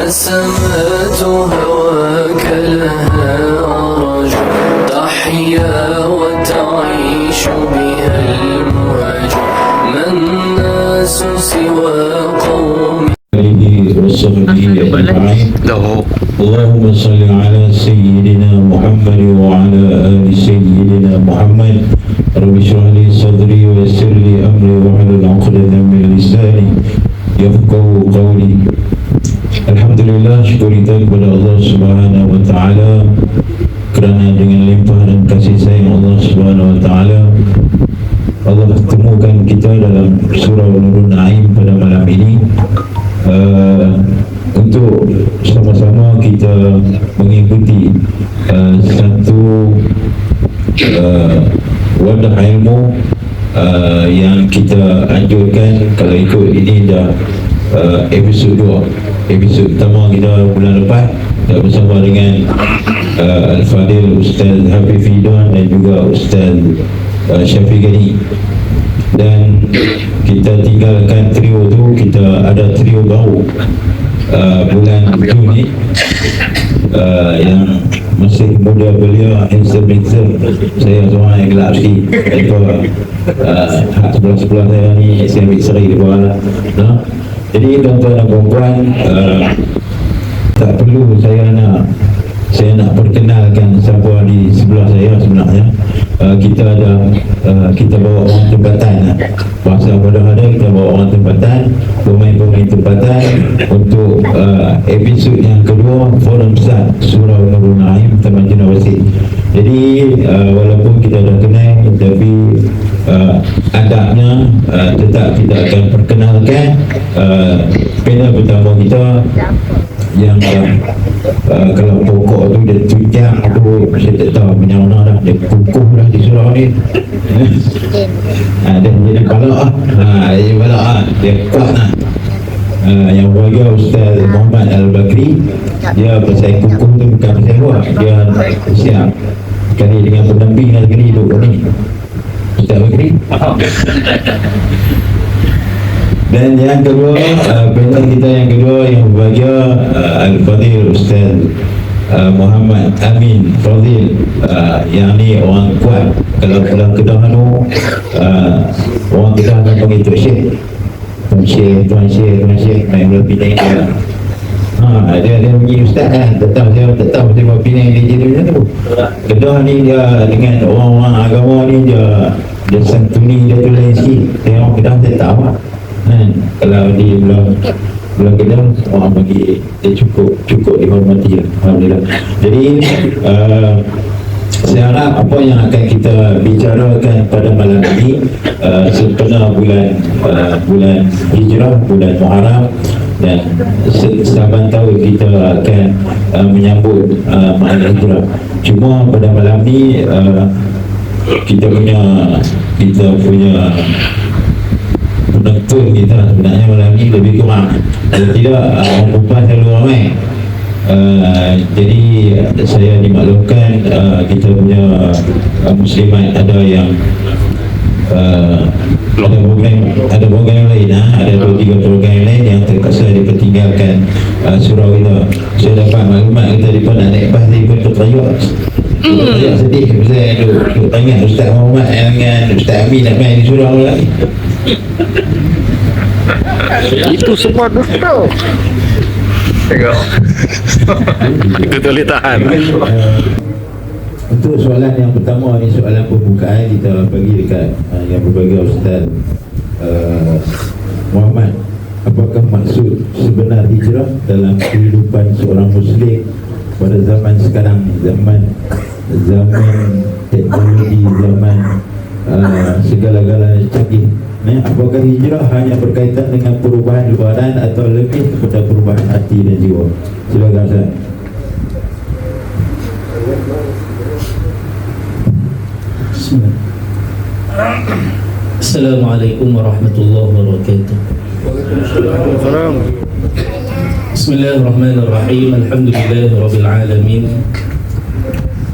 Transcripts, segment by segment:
السماء هواك لها أرجو تحيا وتعيش بها المهجو ما الناس سوى قوم وصحبه أجمعين. اللهم صل على سيدنا محمد وعلى آل سيدنا محمد. رب اشرح لي صدري ويسر لي أمري واحلل عقدة من لساني يفقهوا قولي. Alhamdulillah, syukur kita kepada Allah Subhanahu Wa Taala kerana dengan limpah dan kasih sayang Allah Subhanahu Wa Taala Allah temukan kita dalam surah Nurun Naim pada malam ini untuk sama-sama kita mengikuti satu wadah ilmu yang kita anjurkan. Kalau ikut ini dah episod 2. Episod pertama kita bulan lepas bersama dengan Al-Fadil Ustaz Hafifidon dan juga Ustaz Syafiq Ghani. Dan kita tinggalkan trio tu, kita ada trio baru bulan Juni yang masih muda belia, handsome. Saya seorang yang gelap sikit. Hak sebelah-sebelah saya ni saya ambil seri di bawah lah. Jadi tuan-tuan dan puan-puan, tak perlu saya nak perkenalkan siapa di sebelah saya sebenarnya. Kita bawa orang tempatan. Bahasa mudah ada, kita bawa orang tempatan, pemain-pemain tempatan untuk episod yang kedua Forum Besar Surah Nurul Naim Taman Jenah Wasit. Jadi walaupun kita dah kenal, tapi adabnya tetap kita akan perkenalkan panel pertama kita yang kalau pokok tu dia tujang tu, saya tak tahu menyana dah, dia kukuh dah di surau ni. Dia jadi balak dia kuat lah. Yang bahagia Ustaz Muhammad Al-Bakri, dia pasal kukuh tu bukan pasal buat, dia siap sekali dengan pendamping negeri duduk ni Ustaz Bakri. Dan yang kedua, panel kita yang kedua yang berbahagia Al-Fadil Ustaz Muhammad Amin Fadil, yang ni orang kuat. Kalau dalam Kedah tu orang Kedah akan panggil Tok Syekh, Tuan Syekh main bola Penang dia. Dia pergi ustaz kan, tak tahu dia buat Penang dia jadi macam tu. Kedah ni dia dengan orang-orang agama ni dia santuni dia tu lain sikit. Orang Kedah dia tahu lah. Kalau di belah Kedah orang bagi dia cukup dihormati lah. Alhamdulillah. Jadi saya harap apa yang akan kita bicarakan pada malam ini sempena bulan Hijrah, bulan Muharram, dan saban tahun kita akan menyambut malam Hijrah. Cuma pada malam ni kita punya penonton kita sebenarnya malam ni lebih kurang. Kalau tidak orang perempuan selalu ramai. Jadi saya dimaklumkan kita punya muslimat ada yang ada program lain, ada 2-3 program lain yang terpaksa dipertinggalkan surau kita. Saya dapat maklumat kita di nak naik bas tadi pun tertayuk. Saya sedih saya duduk tanya Ustaz Muhammad dengan Ustaz Amin nak main di surau lagi. Itu semua dusta. Tengok. Aku tak boleh tahan. Untuk soalan yang pertama ni, soalan pembukaan kita bagi dekat yang berbahagia Ustaz Muhammad. Apakah maksud sebenar hijrah dalam kehidupan seorang Muslim pada zaman sekarang ni, zaman teknologi, zaman segala-galanya canggih? Apakah hijrah hanya berkaitan dengan perubahan luaran atau lebih kepada perubahan hati dan jiwa? Silakan Ustaz. Assalamualaikum warahmatullahi wabarakatuh. Bismillahirrahmanirrahim. Alhamdulillahirabbil alamin.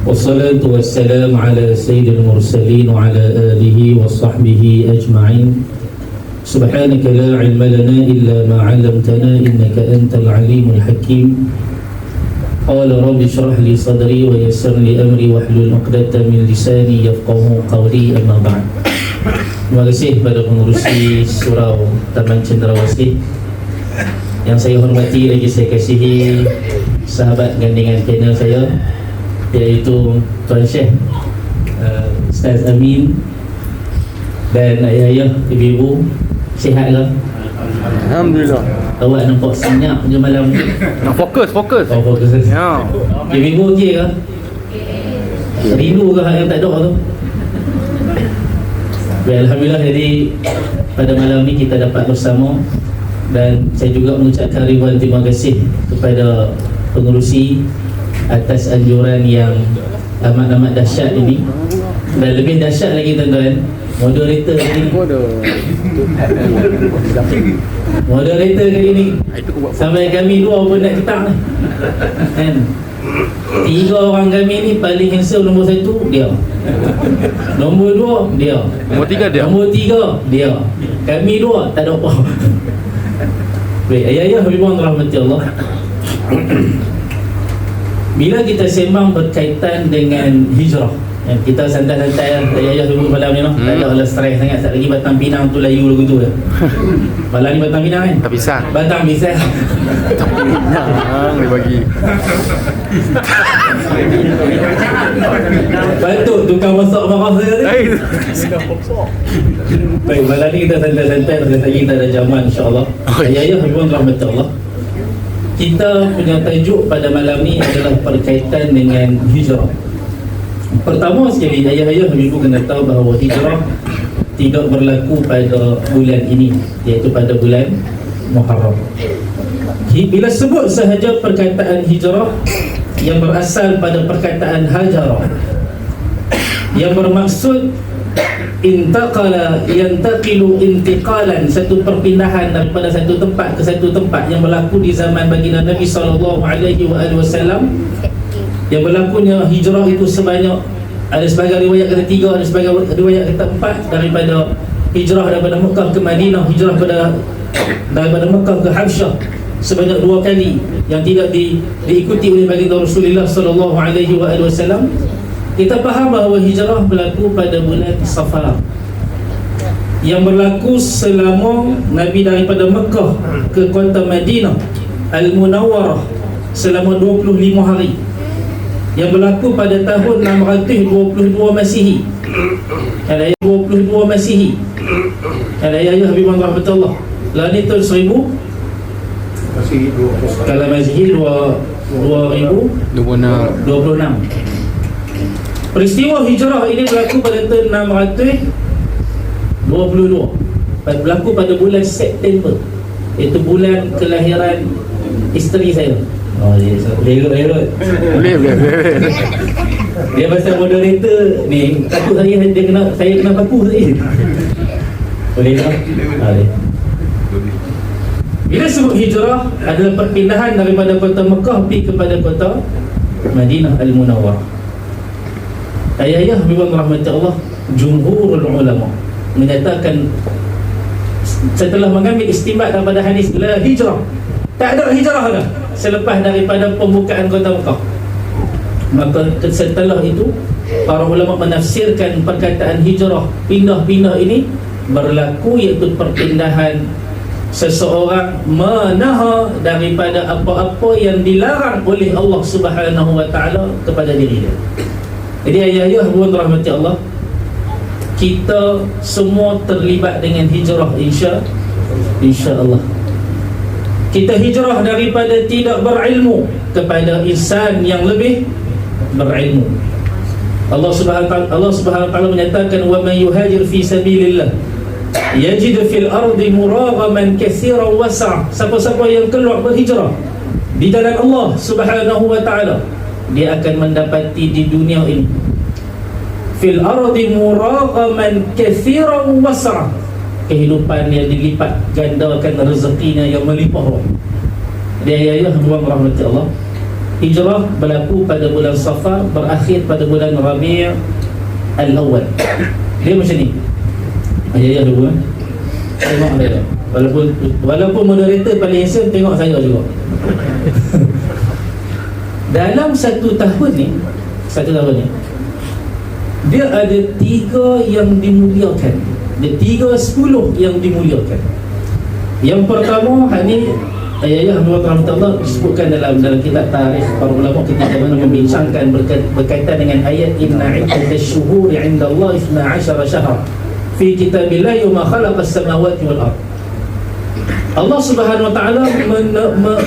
Wassalatu wassalamu ala sayyidil mursalin wa ala alihi wa sahbihi ajma'in. سبحانك لا علم لنا إلا ما علمتنا إنك أنت العليم الحكيم قال رب اشرح لي صدري ويسر لي أمري واحلل عقدة من لساني يفقهوا قولي أما بعد. Terima kasih kepada pengurusi Surau Taman Cendrawasih yang saya hormati lagi saya kasihi, sahabat gandingan channel saya iaitu Tuan Syekh Ustaz Amin dan ayah-ayah, ibu-ibu, sihat ke? Alhamdulillah. Awak nampak senyap je malam ni. Fokus. Oh, fokus. Ya. Ibu-ibu okey ke? Rindu ke yang tak ada tu? Baik, Alhamdulillah, jadi pada malam ni kita dapat bersama dan saya juga mengucapkan ribuan terima kasih kepada pengerusi atas anjuran yang amat-amat dahsyat ini. Dan lebih dahsyat lagi tuan-tuan, moderator kali ni. Moderator kali ni sampai kami dua pun nak ketang ni kan. 3 orang kami ni paling handsome nombor 1 dia, nombor 2 dia, Nombor 3 dia. nombor 3 dia, kami dua tak ada apa. Baik, ayah-ayah Habibullah rahmati Allah. Bila kita sembang berkaitan dengan hijrah, kita santai-santai lah ayah-ayah dulu malam ni noh. Tak ada lah stres sangat. Tak lagi Batang Pinang tu layu lagu tu je. Malam ni Batang Pinang kan? Tak pisang. Batang pisang. Dia bagi. Patut tukang masak marah saya tadi. Baik, malam ni kita santai-santai. Sekali lagi kita ada jaman insyaAllah. Ayah-ayah Habibullah rahmati Allah, kita punya tajuk pada malam ni adalah berkaitan dengan hijrah. Pertama sekali, ayah-ayah ibu kena tahu bahawa hijrah tidak berlaku pada bulan ini, iaitu pada bulan Muharram. Bila sebut sahaja perkataan hijrah yang berasal pada perkataan hajarah, yang bermaksud intaqala yantaqilu intiqalan, satu perpindahan daripada satu tempat ke satu tempat yang berlaku di zaman baginda Nabi SAW. Yang berlakunya hijrah itu sebanyak, ada sebagai riwayat kata 3, ada sebagai riwayat kata 4, daripada hijrah daripada Mekah ke Madinah, hijrah daripada Mekah ke Habsyah sebanyak 2 kali yang tidak diikuti oleh baginda Rasulullah SAW. Kita faham bahawa hijrah berlaku pada bulan Safar, yang berlaku selama Nabi daripada Mekah ke kota Madinah Al-Munawwarah selama 25 hari, yang berlaku pada tahun 622 Masihi. Ada 22 Masihi. Ada ayah Habibullah rahmatullah. Lah ni tahun 1000 Masihi 2. Kalau Masihi 2026. Peristiwa hijrah ini berlaku pada tahun 622. Berlaku pada bulan September. Itu bulan kelahiran isteri saya. Oh, lerot. Boleh. Dia pasal moderator ni, takut saya kena baku tadi. Boleh tak? Boleh. Bila sebut hijrah adalah perpindahan daripada kota Mekah pergi kepada kota Madinah Al-Munawwarah. Ayah-ayah Habibullah rahmati Allah, jumhurul ulama menyatakan setelah mengambil istinbat daripada hadis la hijrah, tak ada hijrah dah selepas daripada pembukaan kota Mekah. Maka setelah itu para ulama menafsirkan perkataan hijrah, pindah-pindah ini berlaku iaitu perpindahan seseorang menaha daripada apa-apa yang dilarang oleh Allah Subhanahu wa taala kepada diri dia. Jadi ayah-ayah hadirin rahmati Allah, kita semua terlibat dengan hijrah insya-Allah. Kita hijrah daripada tidak berilmu kepada insan yang lebih berilmu. Allah Subhanahu wa taala menyatakan wa man yuhajir fi sabilillah yajid fil ardi muragaman katsiran wasa'. Siapa-siapa yang keluar berhijrah di jalan Allah Subhanahu wa taala, dia akan mendapati di dunia ini fil ardi muragaman katsiran wasa', kehidupan yang dilipat gandakan, rezekinya yang melimpah. Dia ayah rahmati Allah, hijrah berlaku pada bulan Safar, berakhir pada bulan Rabi' Al-Awwal. Dia macam ni ayah dulu Tengok saya. Walaupun moderator paling handsome, tengok saya juga. Dalam satu tahun ni, dia ada 3 yang dimuliakan. Dia 3 10 yang dimuliakan. Yang pertama, ni ayah rahmatullah disebutkan dalam kitab tarikh para ulama ketika mana membincangkan berkaitan dengan ayat inna iddatash syuhuri 'inda Allah 12 syahr fi kitabillah yawma khalaqas samawati wal ard. Allah Subhanahu wa taala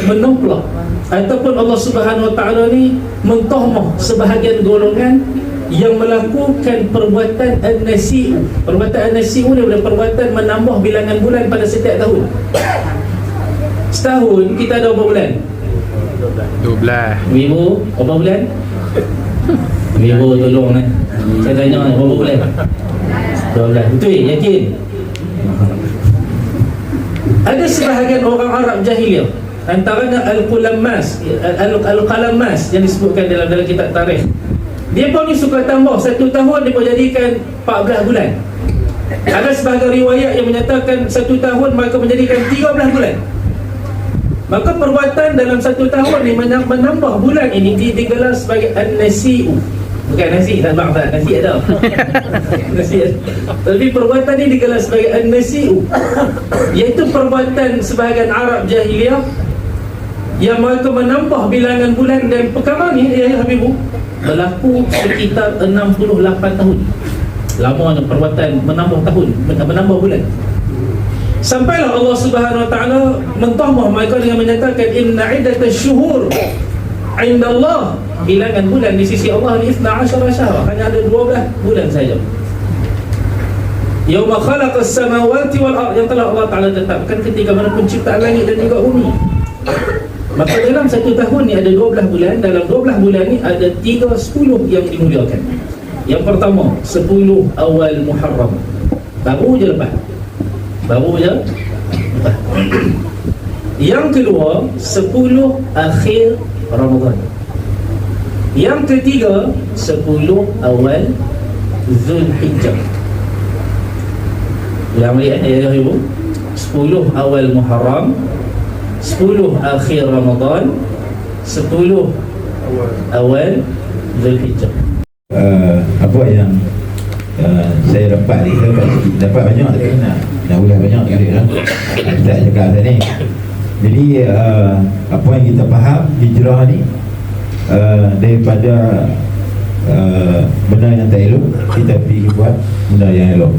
menomplak ataupun Allah Subhanahu wa taala ni mentahmah sebahagian golongan yang melakukan perbuatan an-nasi'u. Perbuatan an-nasi'u ni adalah perbuatan menambah bilangan bulan pada setiap tahun. Setahun kita ada berapa bulan? 12. Ibu, berapa bulan? Ibu tolong ni. Saya tanya berapa bulan? 12. Betul, yakin? Ada sebahagian orang Arab jahiliyah, antaranya Al-Qalammas yang disebutkan dalam kitab tarikh. Dia pun ni suka tambah, satu tahun dia pun jadikan 14 bulan. Ada sebahagian riwayat yang menyatakan satu tahun mereka menjadikan 13 bulan. Maka perbuatan dalam satu tahun ni menambah bulan ini digelar sebagai an-nasi'u. Bukan nasi, tak bang, tak nasi ada. Nasi ada. Tapi perbuatan ini digelar sebagai an-nasi'u, iaitu perbuatan sebahagian Arab jahiliyah yang mereka menambah bilangan bulan. Dan perkara ni ya Habibu berlaku sekitar 68 tahun. Lamanya perbuatan menambah tahun, menambah bulan. Sampailah Allah Subhanahu wa taala mentahmah mereka dengan menyatakan inna iddatash syuhur 'inda Allah, bilangan bulan di sisi Allah ni 12 syahr, hanya ada 12 bulan saja. Yauma khalaqas samawati wal ard, yang telah Allah taala tetapkan ketika mana penciptaan langit dan juga bumi. Maka dalam satu tahun ni ada 12 bulan. Dalam 12 bulan ni ada 3-10 yang dimuliakan. Yang pertama 10 awal Muharram, baru je lepas. Yang kedua 10 akhir Ramadan. Yang ketiga 10 awal Zulhijjah. Ulang balik ya ibu. 10 awal Muharram, 10 akhir Ramadan, 10 awal Zulhijjah. Apa yang saya dapat ni, dapat banyak tapi nak ulas banyak kali lah. Tak cakap tadi. Jadi apa yang kita faham hijrah ni daripada benda yang tak elok kita pergi buat benda yang elok.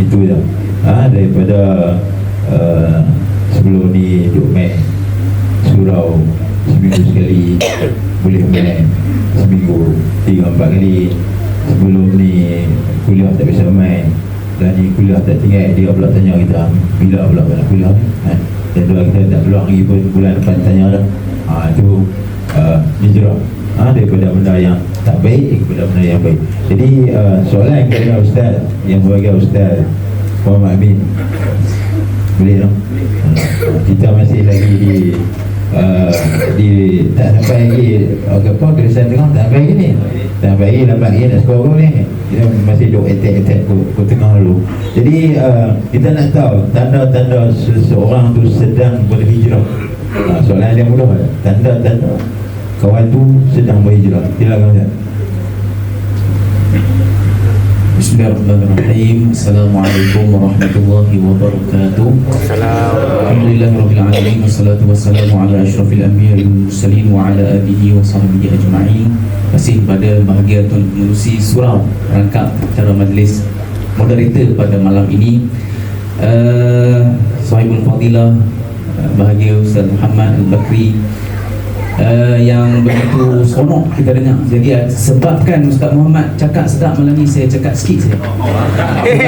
Itu je. Daripada sebelum ni duk main surau seminggu sekali, boleh main seminggu 3-4 kali. Sebelum ni kuliah tak bisa main, dan ni kuliah tak tinggal, dia pula tanya kita bila pula nak kuliah kan? Dan doa kita tak peluang lagi pun, bulan depan tanya dah. Itu hijrah daripada benda yang tak baik kepada benda yang baik. Jadi soalan kepada Ustaz yang berbagai Ustaz Muhammad Amin, boleh tak? Kita masih lagi di tak sampai lagi apa Kristian tengah tak sampai lagi ni, tak sampai lagi lambat lagi nak skor ni, kita masih duk attack ke tengah dulu. Jadi kita nak tahu tanda-tanda seseorang tu sedang berhijrah. Soalan dia mudah, tanda-tanda kawan tu sedang berhijrah. Silakan Ustaz. Bismillahirrahmanirrahim. Assalamualaikum warahmatullahi wabarakatuh. Alhamdulillahirabbil alamin, wassalatu wassalamu ala asyrafil anbiya'i wal mursalin wa ala alihi wa sahbihi ajma'in. Masih pada bahagian Tuan Pengerusi Surau rangkap acara majlis moderator pada malam ini, Sahibul Fadilah bahagia Ustaz Muhammad Al-Bakri, yang begitu seronok kita dengar. Jadi sebabkan Ustaz Muhammad cakap sedap malam ni, saya cakap sikit saja.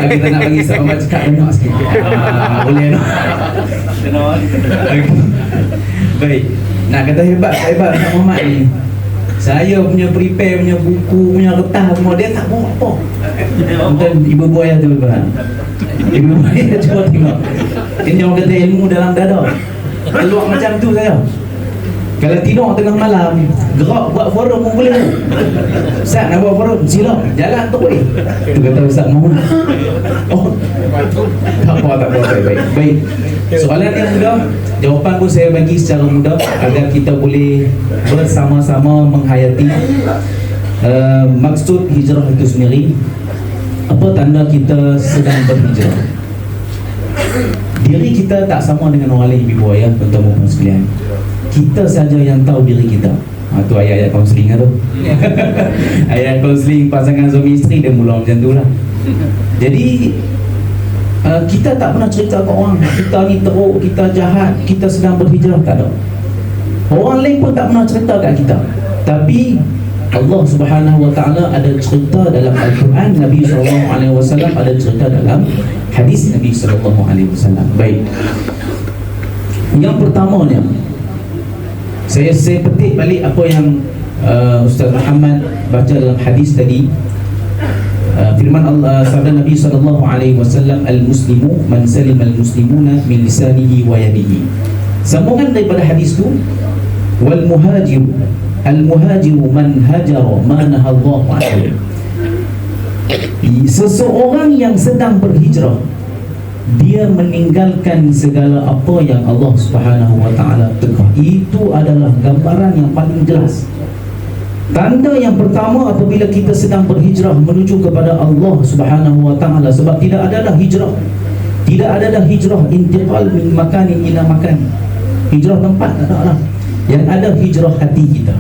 Kita nak bagi Ustaz Muhammad cakap banyak sikit. Boleh tak? Baik. Nak kata hebat Ustaz Muhammad ni, saya punya prepare punya buku, punya kertas semua, dia tak bawa apa. Bukan ibu buaya tu kan. Ibu buaya cuba tengok. Ini orang kata ilmu dalam dada. Keluar macam tu saya. Kalau tidur tengah malam, gerak buat forum pun boleh. Ustaz nak buat forum, sila jalan tu boleh. Tu kata Ustaz Muhammad. Oh, tak apa, baik. Soalan yang mudah, jawapan pun saya bagi secara mudah agar kita boleh bersama-sama menghayati maksud hijrah itu sendiri. Apa tanda kita sedang berhijrah? Diri kita tak sama dengan orang lain, ibu ayah, tuan-tuan dan sekalian. Kita saja yang tahu diri kita. Tu ayat-ayat kaunseling tu. Ayat kaunseling pasangan suami isteri dia mula macam tu lah. Jadi kita tak pernah cerita ke orang kita ni teruk, kita jahat, kita sedang berhijrah, tak ada. Orang lain pun tak pernah cerita kat kita. Tapi Allah Subhanahu Wa Taala ada cerita dalam Al-Quran, Nabi SAW ada cerita dalam hadis Nabi SAW. Baik. Yang pertamanya, saya petik balik apa yang Ustaz Muhammad baca dalam hadis tadi. Firman Allah, sabda Nabi SAW, al-muslimu man salim al-muslimuna min lisanihi wa yadihi. Sambungan daripada hadis tu, wal muhajiru al-muhajiru man hajara ma nahallahu anhu. Seseorang yang sedang berhijrah, dia meninggalkan segala apa yang Allah Subhanahu Wa Taala tegah. Itu adalah gambaran yang paling jelas. Tanda yang pertama apabila kita sedang berhijrah menuju kepada Allah Subhanahu Wa Taala, sebab tidak adalah hijrah, tidak adalah hijrah intiqal min makanin ila makan, hijrah tempat tak ada lah. Yang ada hijrah hati kita.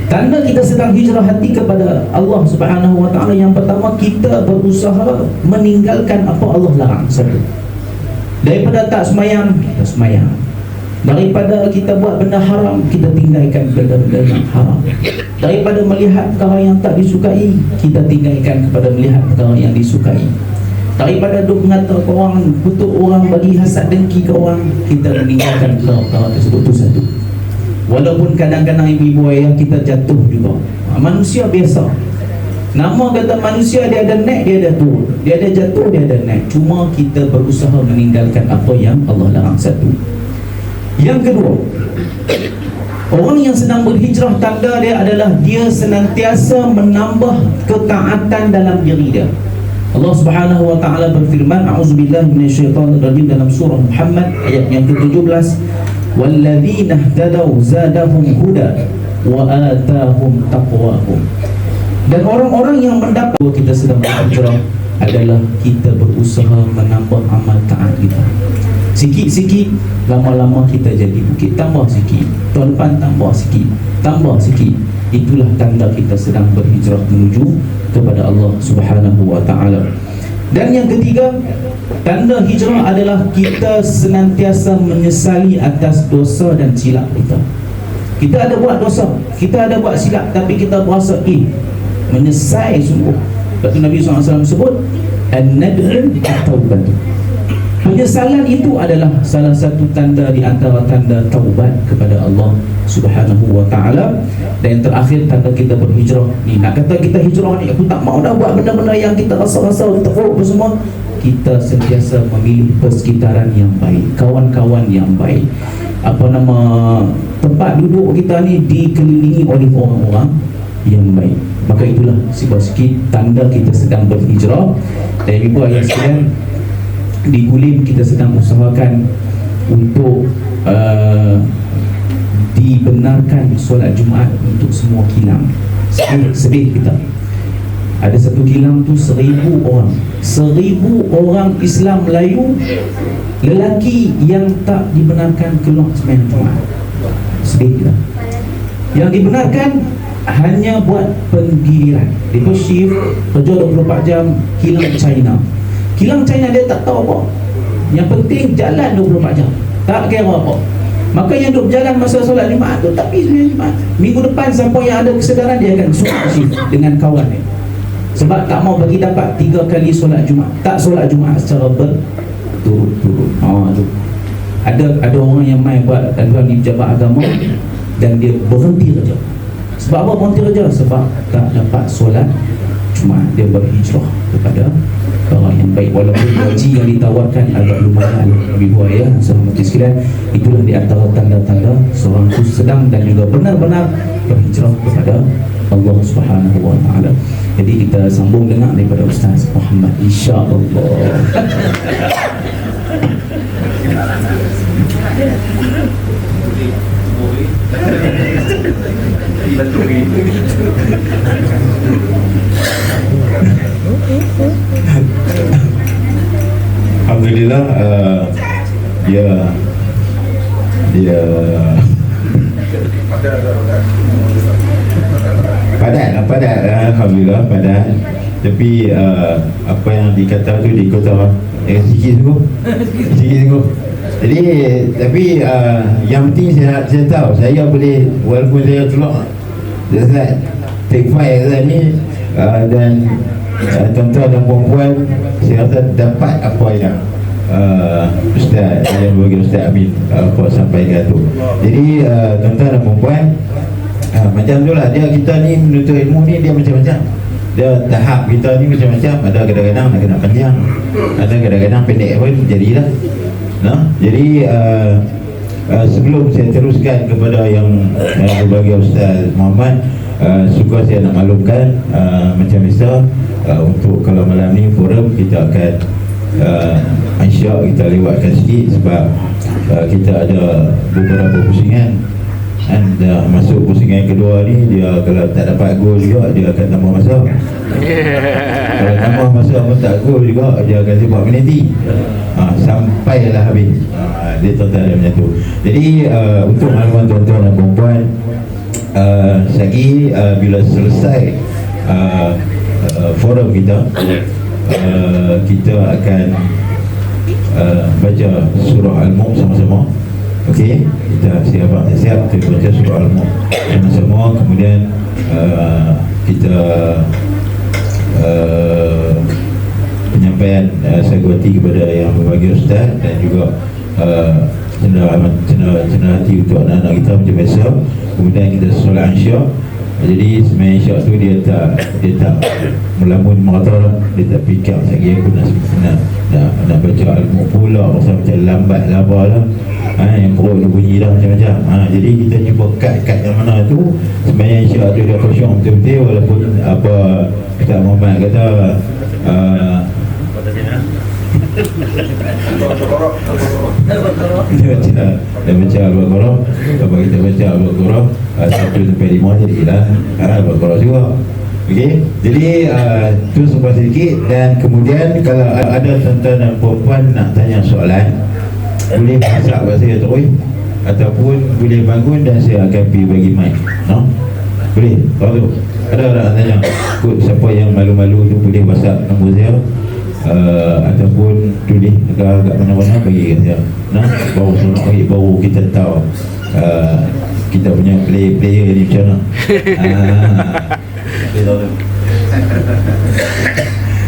Tanda kita sedang hijrah hati kepada Allah Subhanahu Wa Taala, yang pertama, kita berusaha meninggalkan apa Allah larang. Satu, daripada tak semayang, kita semayang. Daripada kita buat benda haram, kita tinggalkan benda-benda yang haram. Daripada melihat perkara yang tak disukai, kita tinggalkan kepada melihat perkara yang disukai. Daripada duk mengata ke orang, kutuk orang, bagi hasad dengki ke orang, kita meninggalkan perkara tersebut. Itu satu. Walaupun kadang-kadang ibu ayah kita jatuh juga, manusia biasa. Nama kata manusia, dia ada naik, dia ada turun, dia ada jatuh, dia ada naik. Cuma kita berusaha meninggalkan apa yang Allah larang. Satu. Yang kedua, orang yang sedang berhijrah, tanda dia adalah dia senantiasa menambah ketaatan dalam diri dia. Allah Subhanahu Wa Taala berfirman, a'udzubillahi minasyaitonir rajim, dalam surah Muhammad ayat yang ke-17, walladzina ihtadaw zadahum huda wa atahum taqwahum. Dan orang-orang yang mendapat, kita sedang berhijrah adalah kita berusaha menambah amal taat kita. Sikit-sikit, lama-lama kita jadi bukit. Tambah sikit, tahun depan tambah sikit, tambah sikit. Itulah tanda kita sedang berhijrah menuju kepada Allah Subhanahu Wa Taala. Dan yang ketiga, tanda hijrah adalah kita senantiasa menyesali atas dosa dan silap kita. Kita ada buat dosa, kita ada buat silap, tapi kita berasa menyesal sungguh. Lepas tu Nabi SAW sebut an-nad'u at-taubat. Penyesalan itu adalah salah satu tanda di antara tanda taubat kepada Allah Subhanahu Wa Taala. Dan yang terakhir, tanda kita berhijrah ni, nak kata kita hijrah ni, aku tak mau dah buat benda-benda yang kita rasa-rasa teruk apa semua. Kita sentiasa memilih persekitaran yang baik, kawan-kawan yang baik, tempat duduk kita ni dikelilingi oleh orang-orang yang baik. Maka itulah sikit-sikit tanda kita sedang berhijrah. Dan ibu ayah sekalian, di Gulim kita sedang usahakan untuk dibenarkan solat Jumaat untuk semua kilang. Sedih kita, ada satu kilang tu 1000 orang, 1000 orang Islam Melayu lelaki yang tak dibenarkan keluar sembahyang Jumaat. Sedih kita. Yang dibenarkan hanya buat penggiliran. Dia shift kerja 24 jam. Kilang China, kilang China dia tak tahu apa, yang penting jalan 24 jam, tak kira apa. Maka yang duduk berjalan masa solat Jumaat tu tak pergi solat Jumaat. Minggu depan siapa yang ada kesedaran, dia akan solat shift dengan kawan dia, sebab tak mau bagi dapat 3 kali solat Jumaat, tak solat Jumaat secara berturut-turut. Tu ada orang yang main buat aduan di pejabat agama dan dia berhenti kerja. Sebab apa berhenti kerja? Sebab tak dapat solat Jumaat. Dia berhijrah kepada orang yang baik, walaupun gaji yang ditawarkan agak lumayan. Ibu ayah, sahabat sekalian, itulah di antara tanda-tanda seorang itu sedang sedang dan juga benar-benar berhijrah kepada Allah Subhanahu wa taala. Jadi kita sambung dengar daripada Ustaz Muhammad, insya-Allah. Alhamdulillah, dia padat, alhamdulillah padat. Tapi apa yang dikata tu dikata sikit sungguh. Jadi tapi yang penting saya tahu saya boleh, walaupun saya keluar take fire ni dan tuan-tuan dan puan-puan, saya rasa dapat apa yang Ustaz Amin sampaikan tu. Jadi tuan-tuan dan puan-puan, macam tu lah dia, kita ni menuntut ilmu ni dia macam-macam. Dia tahap kita ni macam-macam. Ada kadang-kadang nak kena panjang, ada kadang-kadang pendek pun jadilah. Jadi sebelum saya teruskan kepada yang berbagi Ustaz Muhammad, suka saya nak maklumkan macam biasa, untuk kalau malam ni forum kita akan insya kita lewatkan sikit sebab kita ada beberapa pusingan. Dan masuk pusingan kedua ni, dia kalau tak dapat gol juga dia akan tambah masa. Kalau tambah masa pun tak gol juga, dia akan sebab penalti sampailah habis. Dia tuan-tuan dia macam tu. Jadi untuk makluman tuan-tuan dan puan-puan, lagi bila selesai forum kita, kita akan baca surah Al-Mulk sama-sama. Okey, kita siap kita baca surah Al-Mulk sama-sama. Kemudian kita penyampaian sagawati kepada yang berbagi Ustaz dan juga cenderar hati untuk anak-anak kita macam biasa. Kemudian kita solat Isyak. Jadi semayang Isyak tu dia tak melamun merata, dia tak fikir lagi aku nak baca Al-Mulk pula, rasa macam lambat lah apalah. Yang perut dia bunyi dah macam-macam. Jadi kita jumpa kad yang mana tu semayang Isyak tu dia kosong betul-betul, walaupun apa Ustaz Muhammad kata dia baca Al-Baqarah. Kalau kita baca Al-Baqarah 1-5 jadilah Al-Baqarah juga. Okey, jadi tu sebab sedikit. Dan kemudian kalau ada tuan-tuan dan puan-puan nak tanya soalan, boleh masak kat saya terus, ataupun boleh bangun dan saya akan pergi bagi mic. Boleh, tahu tu. Ada orang tanya, siapa yang malu-malu tu boleh masak nombor saya, ataupun tulis kat mana-mana bagi kat saya. Baru seronok lagi, baru kita tahu kita punya player ni macam mana.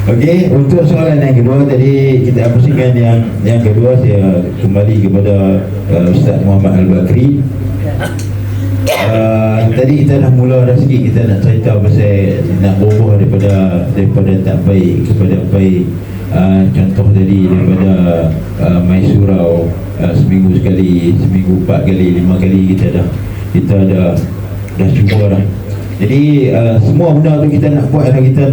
Okey, untuk soalan yang kedua tadi kita pusingkan yang kedua, saya kembali kepada Ustaz Muhammad Al-Bakri. Tadi kita dah mula dah sikit, kita nak cerita pasal nak berubah daripada tak baik kepada baik. Contoh tadi daripada main surau seminggu sekali, seminggu 4 kali, 5 kali kita dah cuba dah. Jadi semua benda tu kita nak buat dah, kita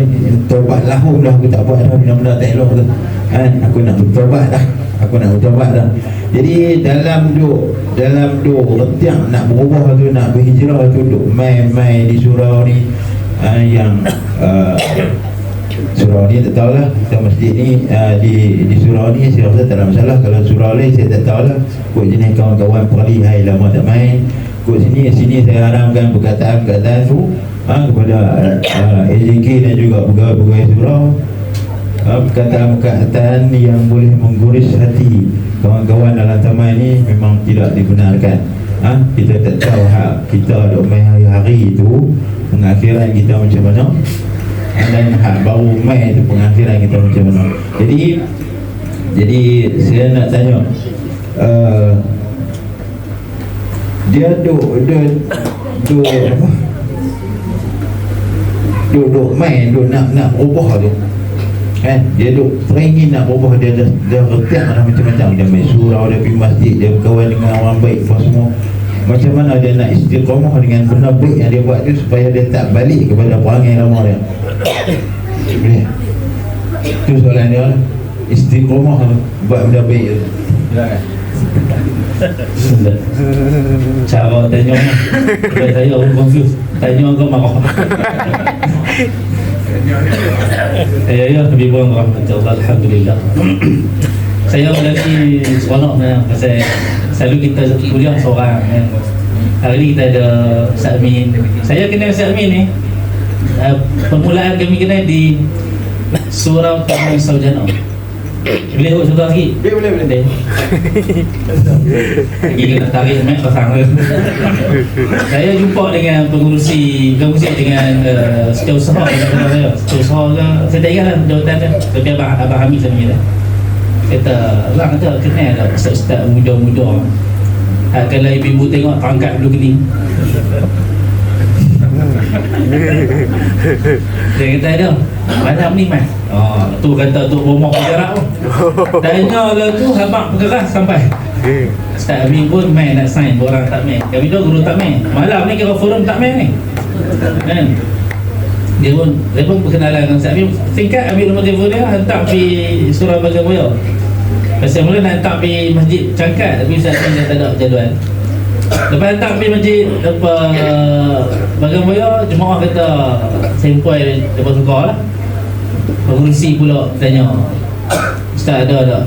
taubat lahum dah, aku tak buat dah benda-benda tak elok tu. Aku nak bertaubat dah. Jadi dalam duk retiak nak berubah tu, nak berhijrah tu, duk main di surau ni, yang surau ni tak tahulah, kita masjid ni di surau ni saya rasa tak ada masalah. Kalau surau lain saya tak tahulah, kot jenis kawan-kawan perali hai lama tak main. Kot sini saya haramkan perkataan tu kepada AJK dan juga pegawai-pegawai surau, perkataan yang boleh mengguris hati kawan-kawan dalam taman ni memang tidak dibenarkan. Kita tak tahu hak kita duk main hari-hari tu pengakhiran kita macam mana, dan hak baru main tu pengakhiran kita macam mana. Jadi saya nak tanya, dia duk main, duk nak berubah tu kan, dia duk teringin nak berubah, dia dah retiak dah macam-macam, dia main surau, dia pergi masjid, dia berkawan dengan orang baik apa semua. Macam mana dia nak istiqamah dengan benda baik yang dia buat tu supaya dia tak balik kepada perangai lama dia? Boleh? Itu soalan dia lah. Istiqamah buat benda baik tu. Sudah. Cara tanya saya orang confused. Tanya kau marah. Ya, lebih kurang rahmatullah, alhamdulillah. Saya lagi seronok pasal selalu kita kuliah seorang kan. Hari ni kita ada Ustaz Amin. Saya kenal Ustaz Amin ni. Permulaan kami kenal di Surau Taman Sarjana. Boleh buat contoh lagi? Boleh. Lagi kena tarik mic pasang. Saya jumpa dengan pengurusi dengan setiausaha saya. Setiausaha saya tak ingat lah jawatan dia. Tapi Abang Hamid saya ingat. Kata, orang kata kenal tak ustaz-ustaz muda-muda. Kalau ibu tengok terangkat dulu kening. Dia kata ada malam ni mas. Tu kata tu bomok bergerak tu. Tanya lah tu habak bergerak sampai Ustaz Amin pun main nak sign, orang tak main. Kami tu guru tak main. Malam ni kira forum tak main ni kan. Dia pun berkenalan dengan Ustaz Amin. Singkat ambil nombor telefon dia, hantar pergi Surau Bagamoyo. Pasal mula nak hantar pergi Masjid Cangkat, tapi Ustaz Amin dah tak ada jadual. Lepas hantar pergi masjid Bagamoyo, jemaah kata sempoi lepas tukar lah. Pengurusi pula tanya, Ustaz ada tak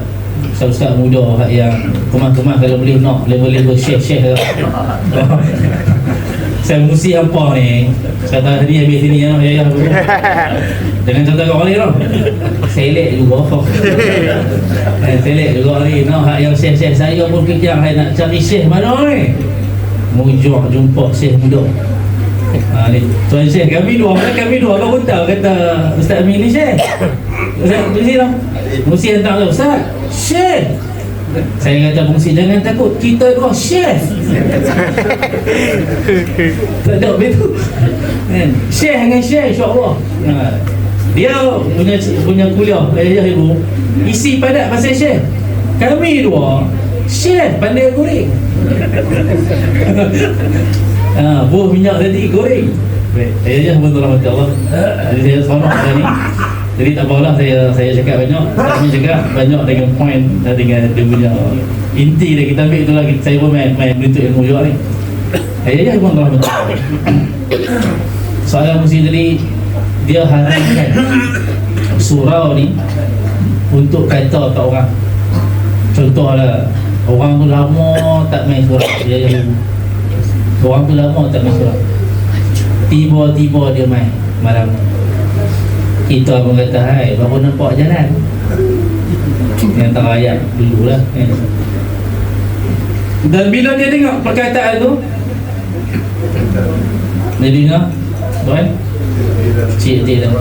ustaz-ustaz muda yang kemah-kemah kalau boleh nak level-level syekh-syekh lah. Saya mesti apa ni? Kata tadi habis sini ya. Jangan contoh kat orang ni tau. Selek juga. Selek juga ni. Nak hak yang syekh-syekh saya pun fikir saya nak cari syekh mana ni. Mujur jumpa syekh muda. Ni tuan syekh kami dua kau pun tahu kata Ustaz Amin ni syekh. Ustaz mesti lah. Mesti hantar tu Ustaz. Syekh. Saya kata fungsi jangan takut, kita dua chef. Tak ada betul kan? Chef dengan chef insya-Allah. Dia punya kuliah ayah ibu isi padat pasal chef. Kami dua chef pandai goreng. Buah minyak tadi goreng. Baik, ayah betul rahmatullah. Jadi saya seronok ni. Jadi tak apalah saya cakap banyak. Kami cakap banyak dengan point dan dengan dia punya inti dia kita ambil itulah. Saya pun main menuntut ilmu juga ni. Ayah pun telah betul. Soalan mesti tadi dia haramkan surau ni untuk kata kat orang. Contohlah orang tu lama tak main surau. Orang tu lama tak main surau. Tiba-tiba dia main malam. Kita pun kata, hai, baru nampak jalan. Yang terayat dululah kan. Dan bila dia dengar perkataan tu, dia dengar, tuan, cik dah,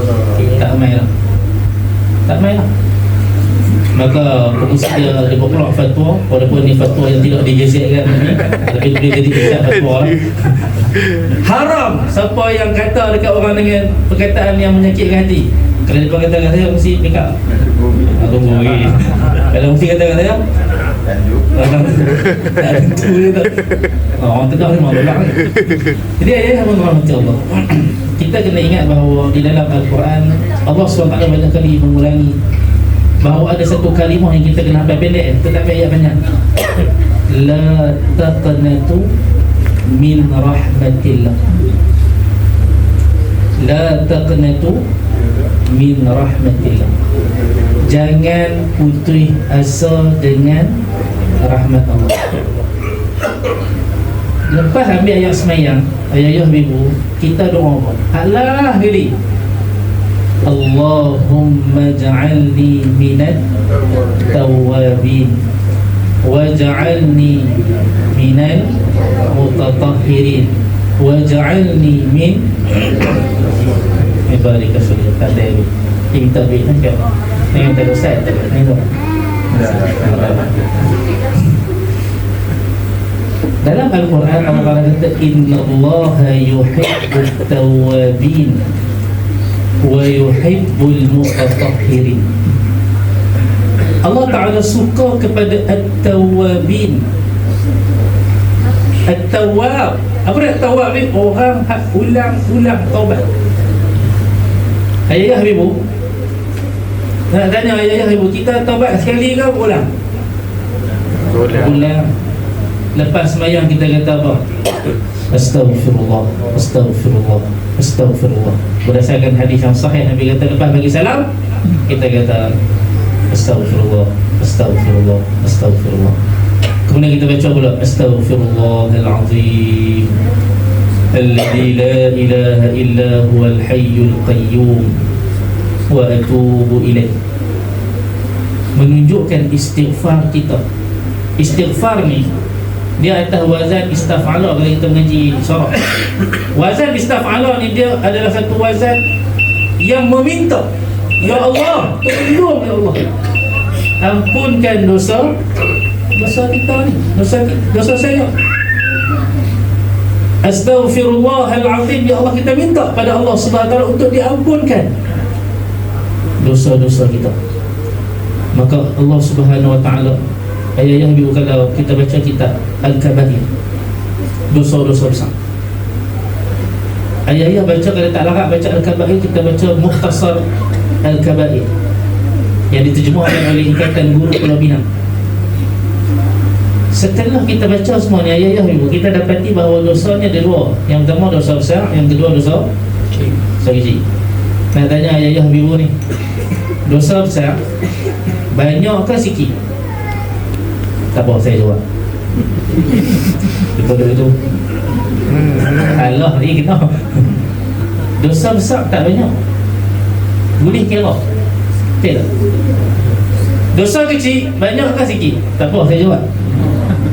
tak main lah. Maka pengusaha dia berkeluar fatwa, walaupun ni fatwa yang tidak digesekkan ni, tapi dia jadi kisah fatwa lah. Haram siapa yang kata dekat orang dengan perkataan yang menyakitkan hati. Kalau dia kata kat saya mesti pick up. Tunggu lagi. Kalau mesti kata kat saya tak tentu dia tak. Orang tegas ni mahu belak ni. Jadi ayah Allah, kita kena ingat bahawa di dalam Al-Quran Allah SWT banyak kali mengulangi bahawa ada satu kalimah yang kita kena hafal pendek tetapi ayat banyak. La taqnatu min rahmatillah. La taqnatu min rahmatillah. Jangan putus asa dengan rahmat Allah. Lepas ambil ayat semayang, ayah ibu, kita doa apa? Allah geli. Allahumma ja'alni minat tawabin waj'alni minal mutatahhirin waj'alni min ibarika sulil qadari. Kita bina ke dengan terusat tengok dalam Al-Quran Allah kata innallaha yuhibbut tawabin wa yuhibbul mutatahhirin. Allah Ta'ala suka kepada at-tawabin. At-Tawwab. Apa dia Tawwab ni? Orang ulang-ulang taubat. Ayah ibu, nak tanya ayah ibu, kita taubat sekali ke ulang? Ulang. Lepas sembahyang kita kata apa? Astaghfirullah, astaghfirullah, astaghfirullah. Berdasarkan hadis yang sahih, Nabi kata lepas bagi salam, kita kata astaghfirullah, astaghfirullah, astaghfirullah. Kemudian kita baca pula astaghfirullahalazim alladzi la ilaha illa huwal hayyul qayyum wa atubu ilaih. Menunjukkan istighfar kita. Istighfar ni dia atas wazan istaf'ala. Kalau kita mengaji syarah, wazan istaf'ala ni dia adalah satu wazan yang meminta, ya Allah, tolong ya Allah, ampunkan dosa kita ni, dosa saya. Astaghfirullahalazim, ya Allah, kita minta pada Allah Subhanahu Wa Taala untuk diampunkan dosa-dosa kita. Maka Allah Subhanahu Wa Taala, ayah ibu, kalau kita baca kitab Al-Kabair, dosa-dosa besar, ayah baca, kalau tak larat baca Al-Kabair, kita baca Mukhtasar Al-Kabair yang diterjemahkan oleh Ikatan Guru Pulau Pinang. Setelah kita baca semua ni, ayah ibu, kita dapati bahawa dosanya ada dua. Yang pertama dosa besar, yang kedua dosa kecil. Nak tanya ayah ibu ni, dosa besar banyak ke sikit? Tak apa, saya jawab. Daripada itu Allah ni kita dosa besar tak banyak, boleh kira, betul tak? Dosa kecil banyak ke sikit? Tak apa, saya jawab.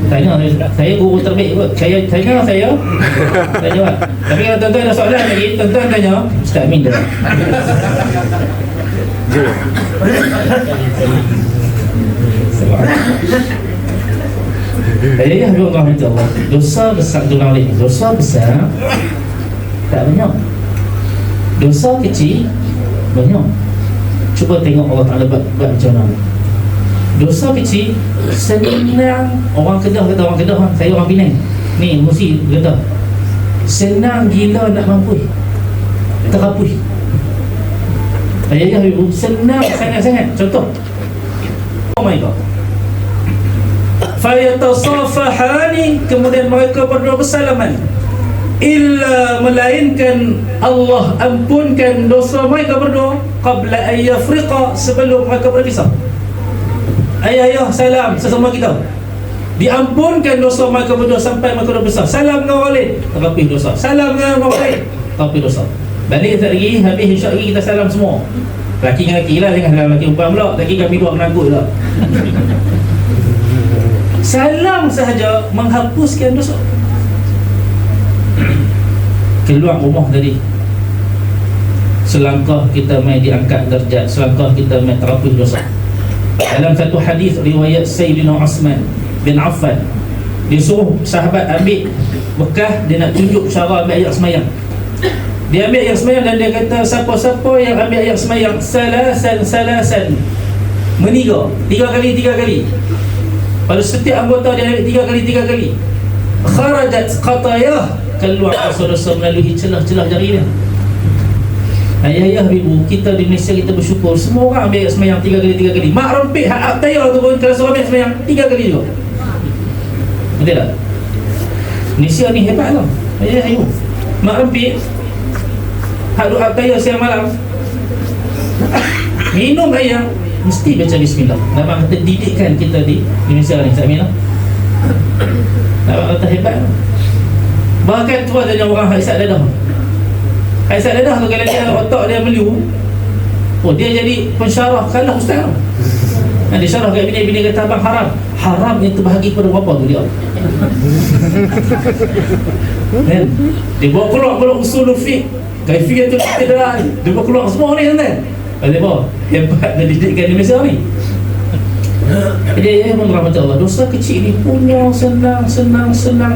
Tanya saya, guru terbaik kot. Saya tanya, saya jawab. Tapi kalau tuan-tuan ada soalan lagi, tuan-tuan tanya Ustaz Amin dah. Ya, Allah. Dosa besar tu lagi. Dosa besar tak banyak. Dosa kecil banyak. Cuba tengok Allah Ta'ala buat macam mana. Dosa kecil senang. Orang Kedah kata, orang Kedah, saya orang Penang ni, mesti kata senang gila nak mampu, terapui. Ayah ibu, senang sangat-sangat. Contoh, oh my God, fayatasafahani, kemudian mereka berdua bersalaman, illa, melainkan Allah ampunkan dosa mereka berdua, qabla an yafriqa, sebelum mereka berpisah. Ayah salam sesama kita, diampunkan dosa mereka berdua sampai mereka berpisah. Salam dengan orang lain, terapih dosa. Salam dengan orang lain, terapih dosa. Balik sekejap lagi, habis insya lagi kita salam semua. Laki dengan laki lah, jangan salam laki perempuan pula. Laki kami dua menanggut lah. Salam sahaja menghapuskan dosa. Keluar rumah tadi, selangkah kita mai diangkat darjat, selangkah kita mai terapih dosa. Dalam satu hadis riwayat Sayyidina Uthman bin Affan, dia suruh sahabat ambil bekah, dia nak tunjuk cara ambil ayat semayang. Dia ambil ayat semayang dan dia kata, siapa-siapa yang ambil ayat semayang salasan, meniga, tiga kali. Pada setiap anggota dia ambil tiga kali, kharajat qatayah, keluar dosa-dosa melalui celah-celah jari dia. Ayah ibu, kita di Malaysia kita bersyukur, semua orang ambil semayang tiga kali. Mak rempit hak tayar tu pun, kalau seorang ambil semayang 3 kali juga. Betul tak? Malaysia ni hebat tau ayah ibu. Mak rempit hak doa tayar siang malam, minum air mesti baca bismillah. Nampak kata didikkan kita di Malaysia ni, Ustaz Amin lah. Nampak kata hebat tau. Bahkan tu ada orang haisat dadah. Haisat dadah tu, kalau dia otak dia meliu, oh dia jadi pensyarah kalah ustaz. Dia syarah kat bini kata, abang haram yang terbahagi pada berapa tu dia. Kan? Dia bawa keluar usul fiqh, kaifiyatul istidlal, dia bawa keluar semua ni kan. Dia bawa hebat dan didikkan di Malaysia ni. Jadi ya rahmat Allah, dosa kecil ni punya senang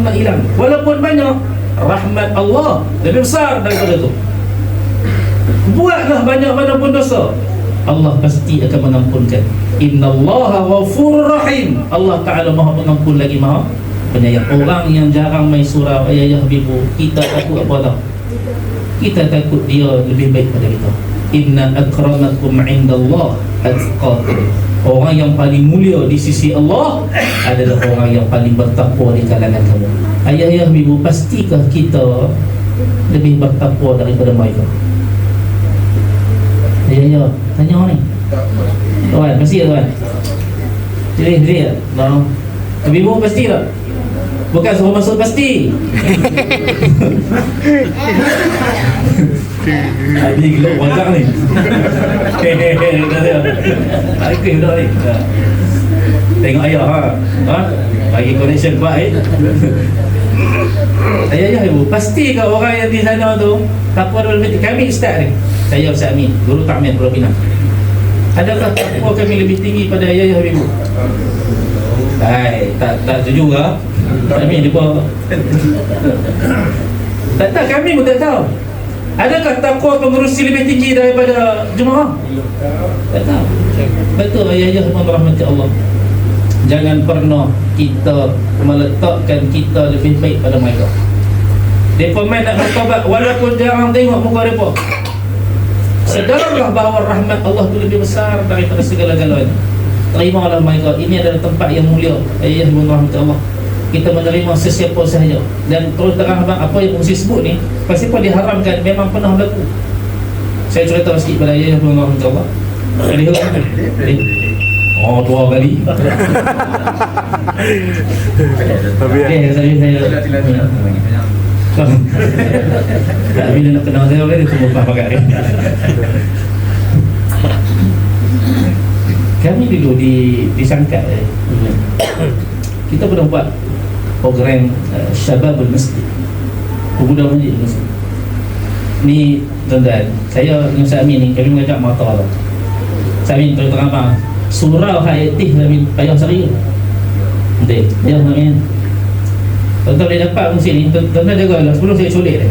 nak hilang. Walaupun banyak, rahmat Allah lebih besar daripada itu. Buatlah banyak mana pun dosa, Allah pasti akan mengampunkan. Innallaha ghafurur rahim. Allah Ta'ala maha pengampun lagi maha penyayang. Orang yang jarang main surau, ayah ibu, kita takut apa tau? Kita takut dia lebih baik pada kita. Inna akramakum indallah atqakum. Orang yang paling mulia di sisi Allah adalah orang yang paling bertakwa di kalangan kamu. Ayah ibu, pastikah kita lebih bertakwa daripada mereka? Ya, tanya ni. Tuan, pasti tak tuan? Jadi tak? No. Ibu pasti tak? Bukan suruh masuk pasti. Habis gelap wajak ni. Aku dah ni. Tengok ayah ha. Bagi connection kuat Ayah ibu, pasti ke orang yang di sana tu takwa lebih tinggi? Kami ustaz ni, saya Ustaz Amin, guru takmir Pulau Pinang. Adakah takwa kami lebih tinggi pada ayah ibu? Tak setuju ke? Kami lupa. Tak, kami pun tak tahu. Adakah takwa pengerusi lebih tinggi daripada jemaah? Tak tahu. Betul ayah rahmati Allah. Jangan pernah kita meletakkan kita lebih baik pada mereka. Mereka main nak bertobat walaupun jarang tengok muka mereka. Sedarlah bahawa rahmat Allah itu lebih besar daripada segala-galanya. Terimalah mereka. Ini adalah tempat yang mulia. Ayah ibu rahmat Allah. Kita menerima sesiapa sahaja. Dan terus terang abang, apa yang Musi sebut ni pasti pun diharamkan, memang pernah berlaku. Saya cerita sikit pada ayah ibu rahmat Allah. Oh, 2 kali. Saya tak, bila nak kenal saya dia semua pakai. Kami dulu disangkat kita pernah buat program Syababul Masjid, pemuda masjid. Ni tuan-tuan, saya dengan Ustaz Amin ni kami mengajak mata tau. Ustaz Amin terang abang, surau hayatif kami payah saya. Nanti dia Amin. Tuan-tuan boleh dapat fungsi ni, tuan-tuan jagalah sebelum saya colek dia.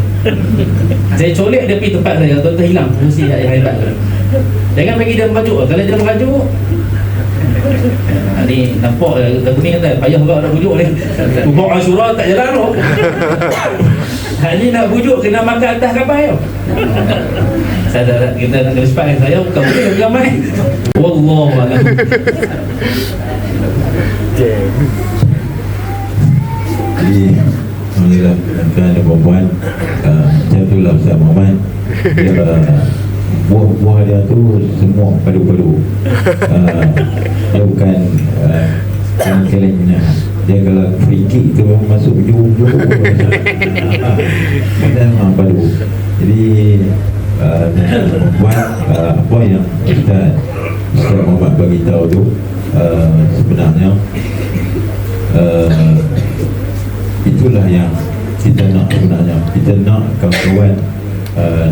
Saya colek dia pergi tempat saya, tuan-tuan hilang fungsi yang hebat. Jangan bagi dia merajuk. Kalau dia merajuk ni nampak lagu ni kata payah juga nak bujuk ni. Bujuk Ashura tak jalan tu. Ni nak bujuk kena makan atas kapal tau. Kita nak kena sepak saya bukan boleh ramai. Wallahualam. Jadi alhamdulillah tuan dan puan-puan, macam itulah Ustaz Muhammad. Buah dia tu semua padu-padu. Dia bukan kaleng-kaleng. Dia kalau free kick tu memang masuk ujung-ujung. Dan memang padu. Jadi buat apa yang Ustaz Muhammad bagi tahu tu, sebenarnya itulah yang kita nak sebenarnya. Kita nak kawan-kawan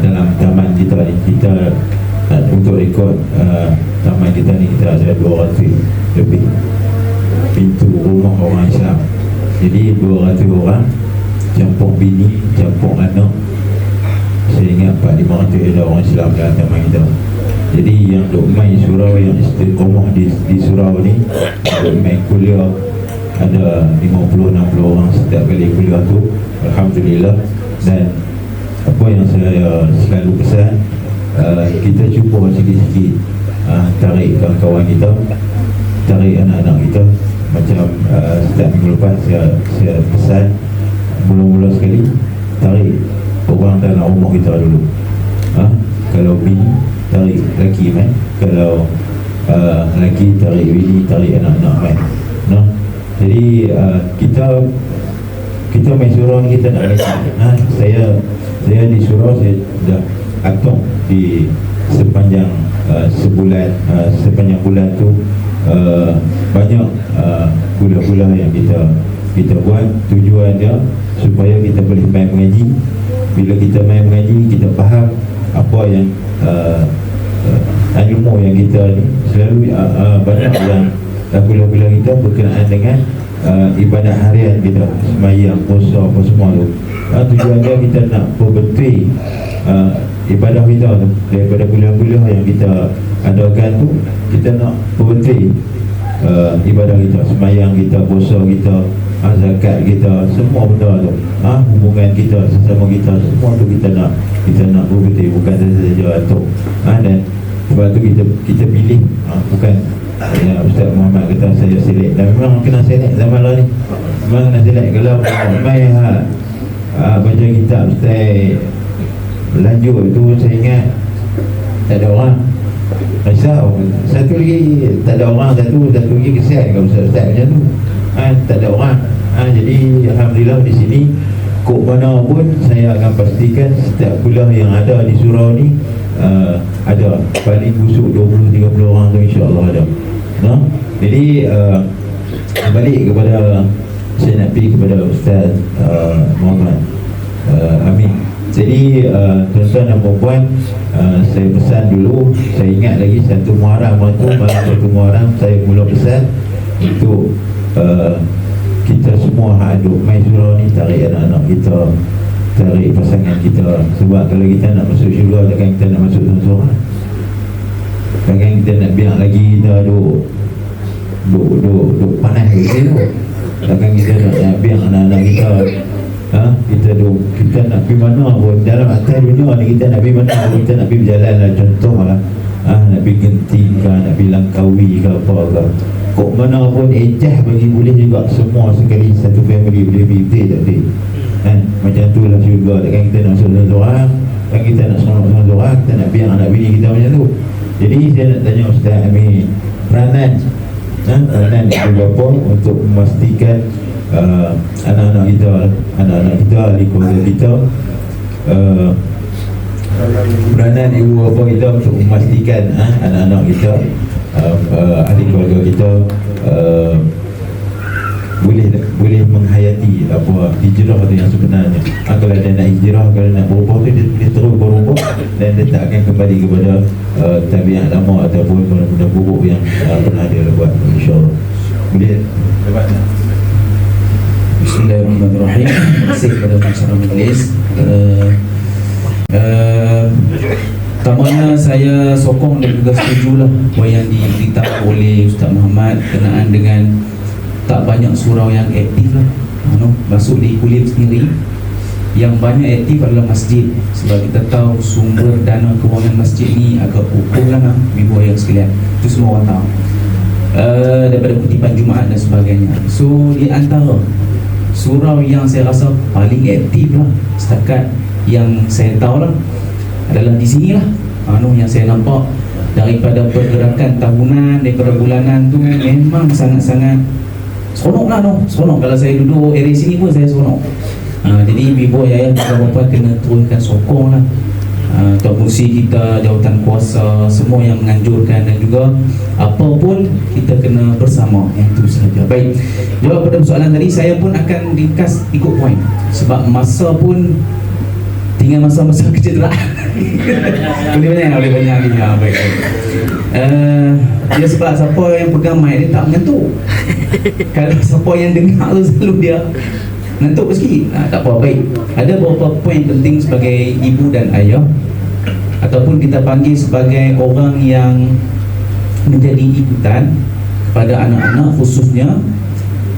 dalam taman kita ni, kita untuk rekod taman kita ni, kita ada 200 lebih pintu rumah orang Islam. Jadi 200 orang campur bini, campur anak. Saya ingat 400-500 ada orang Islam dalam taman kita. Jadi yang duk main surau, yang istiqomah di surau ni, duk main kuliah, ada 50-60 orang setiap kali kuliah tu. Alhamdulillah. Dan apa yang saya selalu pesan, kita cuba sikit-sikit tarik kawan-kawan kita, tarik anak-anak kita. Macam setiap minggu lepas saya pesan, mula-mula sekali tarik orang dalam rumah kita dulu. Kalau bini tarik lelaki main, kalau lelaki tarik bini, tarik anak-anak main. Jadi kita main surau ni kita nak lagi. Saya di surau, saya dah atok di sepanjang sepanjang bulan tu, banyak gula-gula yang kita buat. Tujuan dia supaya kita boleh main mengaji. Bila kita main mengaji, kita faham apa yang ilmu yang kita ni selalu banyak yang gula-gula kita berkenaan dengan ibadat harian kita, sembahyang, puasa, apa semua tu. Tujuan dia kita nak perbetul ibadah kita tu. Daripada gula-gula yang kita adakan tu, kita nak perbetul ibadah kita, sembahyang kita, puasa kita, zakat kita, semua benda tu, hubungan kita sesama kita, semua tu kita nak berbudi, bukan saja tu. Dan sebab tu kita pilih, bukan ya, Ustaz Muhammad kata saya select, dan memang kena select zaman lah ni, memang kena select. Kalau mai baca kitab Ustaz lanjut tu, saya ingat tak ada orang risau, satu lagi tak ada orang, satu lagi kesian kalau Ustaz macam tu, tak ada orang. Jadi alhamdulillah di sini kok mana pun saya akan pastikan setiap kuliah yang ada di surau ni ada paling busuk 20-30 orang tu, insya-Allah ada. Jadi balik kepada, saya nak pergi kepada Ustaz Muhammad Amin. Jadi tuan-tuan dan puan-puan, saya pesan dulu, saya ingat lagi satu Muharram tu, malam satu Muharram saya mula pesan untuk kita semua duk main surau ni, tarik anak-anak kita, tarik pasangan kita. Sebab kalau kita nak masuk syurga, takkan kita nak masuk seorang-seorang, takkan kita nak biar lagi kita duk panas gitu. Takkan kita nak biar anak-anak kita kita nak pergi mana pun dalam atas dunia ni, kita nak pergi mana pun, kita nak pergi berjalan lah, contoh lah, nak pergi Genting ke, nak pergi Langkawi ke apa ke, kok mana pun ejah bagi boleh juga, semua sekali satu family boleh pergi, betul tak betul? Macam tu lah syurga. Takkan kita nak masuk seorang-seorang, kan kita nak seorang-seorang, kita nak biar anak bini kita macam tu. Jadi saya nak tanya Ustaz Amin, peranan ibu bapa untuk memastikan anak-anak kita, ahli keluarga kita, peranan ibu bapa kita untuk memastikan anak-anak kita, ahli keluarga kita boleh menghayati apa hijrah tu yang sebenarnya. Kalau dia nak hijrah, kalau nak berubah tu, dia terus berubah dan dia tak akan kembali kepada tabiat lama ataupun benda buruk yang pernah dia buat, insya-Allah. Boleh dapat. Bismillahirrahmanirrahim. Terima kasih kepada pensyarah majlis. Pertamanya saya sokong dan juga setujulah apa yang diberitahu oleh Ustaz Muhammad berkenaan dengan tak banyak surau yang aktif lah. Masuk di kuliah sendiri, yang banyak aktif adalah masjid. Sebab kita tahu sumber dana kewangan masjid ni agak ukur lah, ibu ayah sekalian, itu semua orang tahu, daripada kutipan Jumaat dan sebagainya. So di antara surau yang saya rasa paling aktif lah setakat yang saya tahu lah adalah di sini lah. Yang saya nampak daripada pergerakan tahunan, daripada bulanan tu memang sangat-sangat seronok lah. Seronok. Kalau saya duduk area sini pun saya seronok. Jadi ibu ayah bapa kena turunkan sokong lah. Tuan Musi kita, jawatan kuasa, semua yang menganjurkan, dan juga apa pun kita kena bersama. Itu sahaja. Baik, jawab pada soalan tadi, saya pun akan ringkas ikut poin sebab masa pun tinggal masa-masa kerja tu lah. boleh banyak lagi. Baik. Dia sebab siapa yang pegang mic dia tak mengantuk. Kalau siapa yang dengar tu selalu dia ngantuk sikit. Tak apa. Baik, ada beberapa poin penting sebagai ibu dan ayah, ataupun kita panggil sebagai orang yang menjadi ikutan kepada anak-anak khususnya,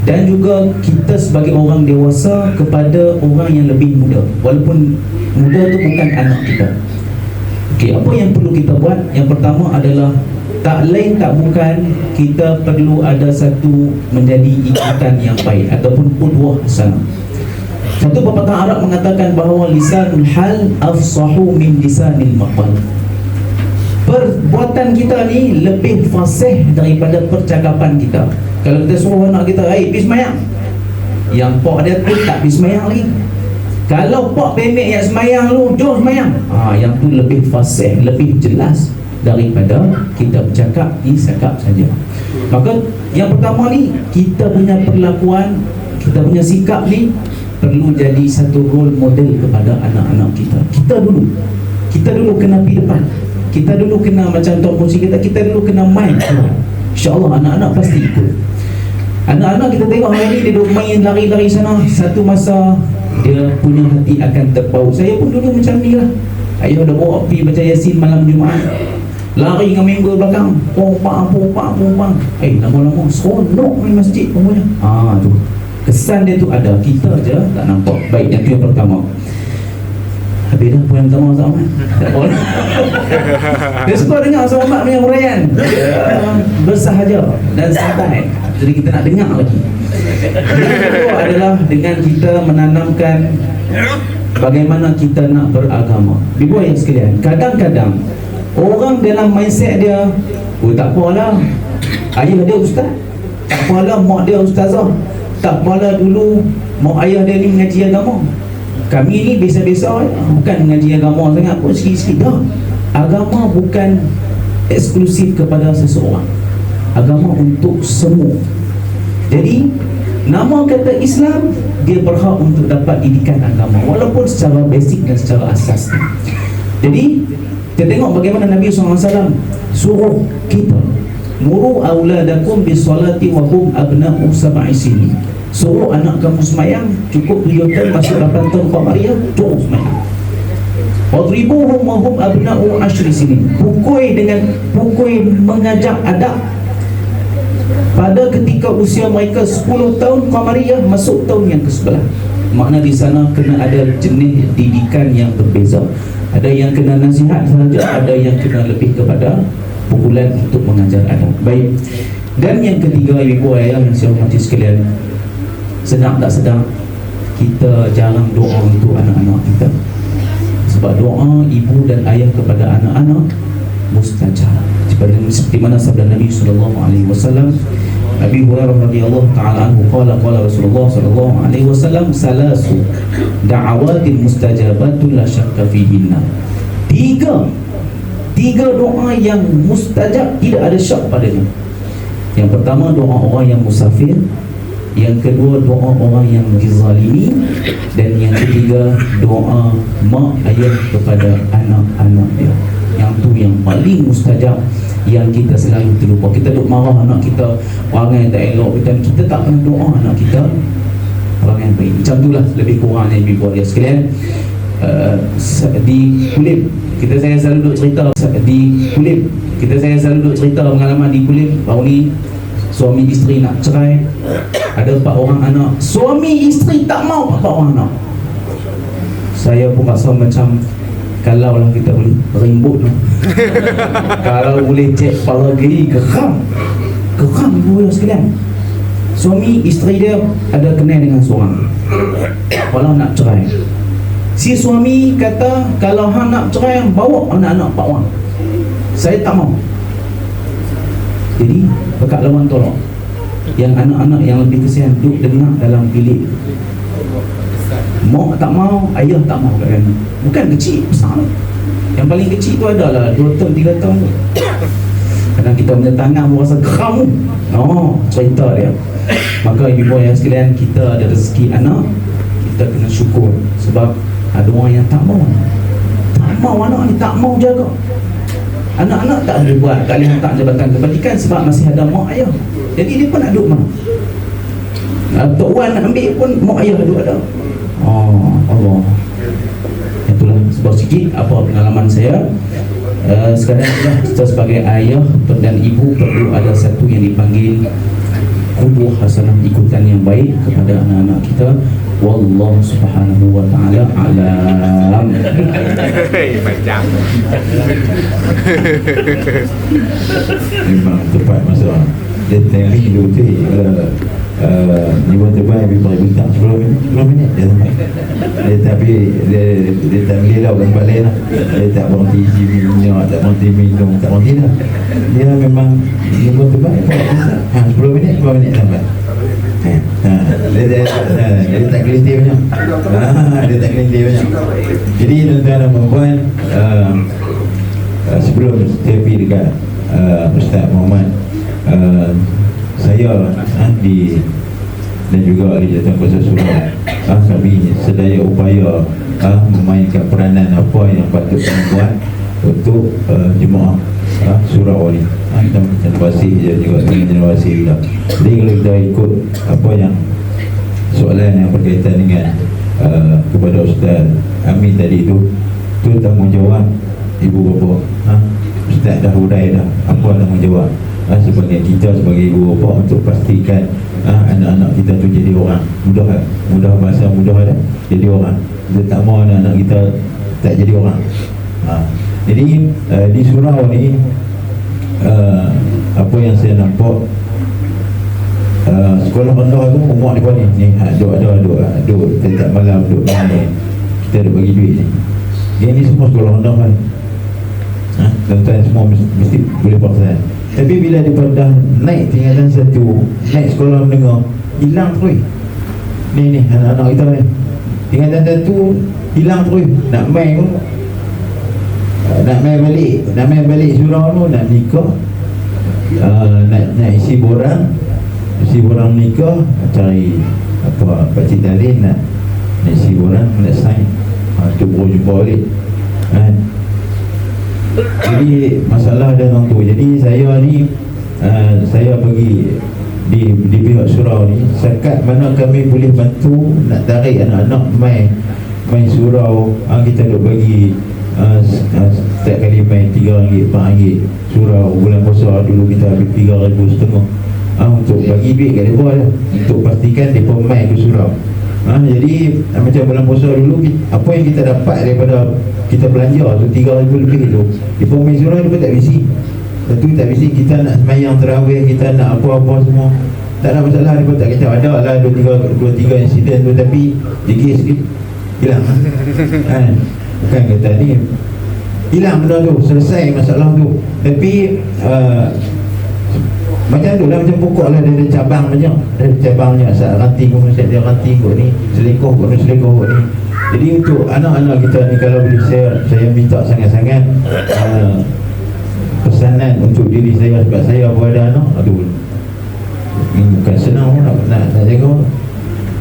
dan juga kita sebagai orang dewasa kepada orang yang lebih muda, walaupun muda tu bukan anak kita. Okey, apa yang perlu kita buat? Yang pertama adalah tak lain tak bukan, kita perlu ada satu menjadi ikutan yang baik ataupun qudwah hasanah. Satu pepatah Arab mengatakan bahawa lisanul hal afsahu min lisanil maqal. Perbuatan kita ni lebih fasih daripada percakapan kita. Kalau kita suruh anak kita, pergi semayang, yang pak dia pun tak pergi semayang lagi. Kalau pak pendek yang semayang lu, jom semayang, yang tu lebih fasih, lebih jelas daripada kita bercakap ni cakap saja. Maka yang pertama ni, kita punya perlakuan, kita punya sikap ni perlu jadi satu role model kepada anak-anak kita. Kita dulu kena pergi depan. Kita dulu kena macam Tuan Kursi kita dulu kena main. InsyaAllah anak-anak pasti ikut. Anak-anak kita tengok hari ni dia duk main lari-lari sana, satu masa dia punya hati akan terpaut. Saya pun dulu macam ni lah. Ayah dah bawa pergi baca Yasin malam Jumaat, lari dengan member belakang, pompang. Lama-lama seronok main masjid pokoknya. Tu Kesan dia tu ada, kita je tak nampak. Baik, yang tu yang pertama. Habis dah poin pertama Ustaz Ahmad. Tak boleh. Dia suka dengar Ustaz Ahmad punya huraian. Bersahaja dan santai. Jadi kita nak dengar lagi. Yang kedua adalah dengan kita menanamkan bagaimana kita nak beragama. Ibu ayah sekalian, kadang-kadang orang dalam mindset dia, oh tak apalah, ayah dia ustaz, tak apalah mak dia ustazah, tak apalah dulu mak ayah dia ni mengaji agama, kami ni biasa-biasa, bukan mengaji agama sangat pun, sikit-sikit dah. Agama bukan eksklusif kepada seseorang, agama untuk semua. Jadi nama kata Islam, dia berhak untuk dapat didikan agama walaupun secara basic dan secara asas. Jadi kita tengok bagaimana Nabi SAW suruh kita, muru auladakum bisolati wa hum abna'u sab'i sinin. Suruh anak kamu semayang, cukup 7 tahun masuk 8 tahun Qamariyah, cukup semayang. Wadribuhum wa hum abna'u 10 sinin. Pukul mengajak adab pada ketika usia mereka 10 tahun Qamariyah, masuk tahun yang ke-11. Makna di sana kena ada jenis didikan yang berbeza. Ada yang kena nasihat sahaja, ada yang kena lebih kepada pukulan untuk mengajar adab. Baik. Dan yang ketiga, ibu ayah yang saya hormati sekalian, sedang tak sedang kita jarang doa untuk anak-anak kita. Sebab doa ibu dan ayah kepada anak-anak mustajab. Seperti mana sabda Nabi SAW, Abi Hurairah radhiyallahu ta'ala anhu qala Rasulullah sallallahu alaihi wasallam, salasu da'awatin mustajabatun la syakka fihinna. Tiga doa yang mustajab, tidak ada syak padanya. Yang pertama, doa orang yang musafir. Yang kedua, doa orang yang dizalimi. Dan yang ketiga, doa mak ayah kepada anak-anak dia. Yang tu yang paling mustajab, yang kita selalu terlupa. Kita duk marah anak kita perangai tak elok, dan kita tak pernah doa anak kita perangai yang baik. Macam itulah lebih kurangnya ibu dia sekalian. Di Kulim saya selalu duk cerita pengalaman di Kulim. Baru ni suami isteri nak cerai, ada 4 orang anak, suami isteri tak mau 4 orang anak. Saya pun rasa macam, kalau lah kita boleh rimbut kalau boleh cek kepala geri, geram ibu sekalian. Suami isteri dia ada kenal dengan seorang, kalau nak cerai, si suami kata kalau hang nak cerai, bawa anak-anak 4 orang, saya tak mau. Jadi pekat lawan tolak. Yang anak-anak yang lebih kesian duduk dengar dalam bilik, mak tak mau, ayah tak mau kan. Bukan kecil, besar. Yang paling kecil tu adalah 2 tahun, 3 tahun. Kadang kita punya tangan merasa geram. Cerita dia. Maka ibu ayah sekalian, kita ada rezeki anak, kita kena syukur. Sebab ada orang yang tak mau. Tak mau anak ni, tak mau jaga. Anak-anak tak boleh buat, tak boleh hantar jabatan kebajikan sebab masih ada mak ayah. Jadi dia pun nak duduk mana? Tok Wan nak ambil pun mak ayah duduk ada. Allah. Itulah sebuah sikit apa pengalaman saya. Sekadar kita sebagai ayah dan ibu perlu ada satu yang dipanggil qudwah hasanah, ikutan yang baik kepada anak-anak kita. Wallahu subhanahu wa ta'ala alam. Panjang. Memang tepat masa dia tengah hidup tu. Ibu terbaik lebih bintang 10 minit dia sampai. Dia tak melilau dan balik lah. Dia tak berhenti isi minyak, tak berhenti minum, tak berhenti lah. Dia memang ibu terbaik 10 minit sampai. Dia tak gelintir banyak. Dia tak gelintir banyak. Jadi tuan-tuan dan puan-puan, sebelum terapi dekat Ustaz Muhammad, saya dan juga ahli jawatan kuasa surau, kami sedaya upaya memainkan peranan apa yang patut kami buat untuk jemaah surau ni. Kita mengucapkan wasih dan juga mengucapkan wasih juga. Jadi kalau kita ikut apa yang soalan yang berkaitan dengan kepada Ustaz Amin tadi tu tanggungjawab ibu bapa. Ustaz dah hurai dah, apa tanggungjawab sebagai kita sebagai ibu bapa untuk pastikan anak-anak kita tu jadi orang mudah bahasa mudah dah jadi orang. Kita tak mau anak-anak kita tak jadi orang. Jadi di surau ni apa yang saya nampak, sekolah rendah tu umur dia ni duk tetap malam duk main, kita duk bagi duit ni. Ini semua sekolah rendah kan. Tuan-tuan semua mesti boleh paksa. Tapi bila dia dah naik tingkatan 1, naik sekolah menengah, hilang terus. Ni anak-anak kita ni tingkatan 1 hilang terus. Nak main pun nak main balik surau tu, nak nikah, nak isi borang nikah, cari pakcik dalin nak isi borang, nak sign, tu baru jumpa balik kan. Jadi masalah ada orang tu. Jadi saya ni saya pergi di pihak surau ni, sekat mana kami boleh bantu nak tarik anak-anak main surau. Kita duk bagi setiap kali main RM3, RM4 surau. Bulan puasa dulu kita habis RM3,500 untuk bagi duit kat mereka lah, untuk pastikan mereka main ke surau. Jadi macam bulan puasa dulu, apa yang kita dapat daripada kita belanja tu RM3,000 lebih tu, mereka main surau mereka tak bisi. Tentu tak bisi. Kita nak semayang terawih, kita nak apa-apa semua, tak ada masalah. Mereka tak kata ada lah 2-3 insiden tu, tapi jegis sikit hilang bukan kata ni hilang benda tu, selesai masalah tu. Tapi macam tu lah, macam pokok lah, dia ada cabang macam, ada cabangnya. Asal ranting pun mesti ada ranting kot ni, selekong kot ni. Jadi untuk anak-anak kita ni, kalau boleh saya minta sangat-sangat pesanan untuk diri saya, sebab saya pun ada anak. Aduh, bukan senang pun nak jaga.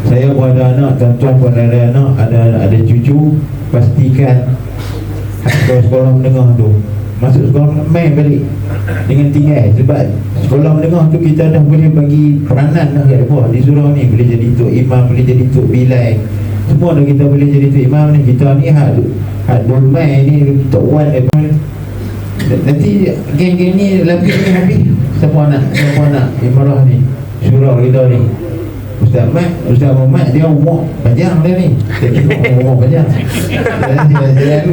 Saya pun ada anak, tuan-tuan pun ada anak, ada cucu. Pastikan sekolah menengah tu, masuk sekolah main balik dengan tinggal. Sebab sekolah menengah tu kita dah boleh bagi peranan dah kat mereka. Di surau ni boleh jadi tok imam, boleh jadi tok bilai, semua dah kita boleh jadi tok imam ni. Kita ni hak domai ni tok wan. Nanti geng-geng ni lapis ni habis, siapa nak imarah ni surau kita ni. Ustaz Muhammad dia umur panjang dah ni. Saya tengok umur panjang.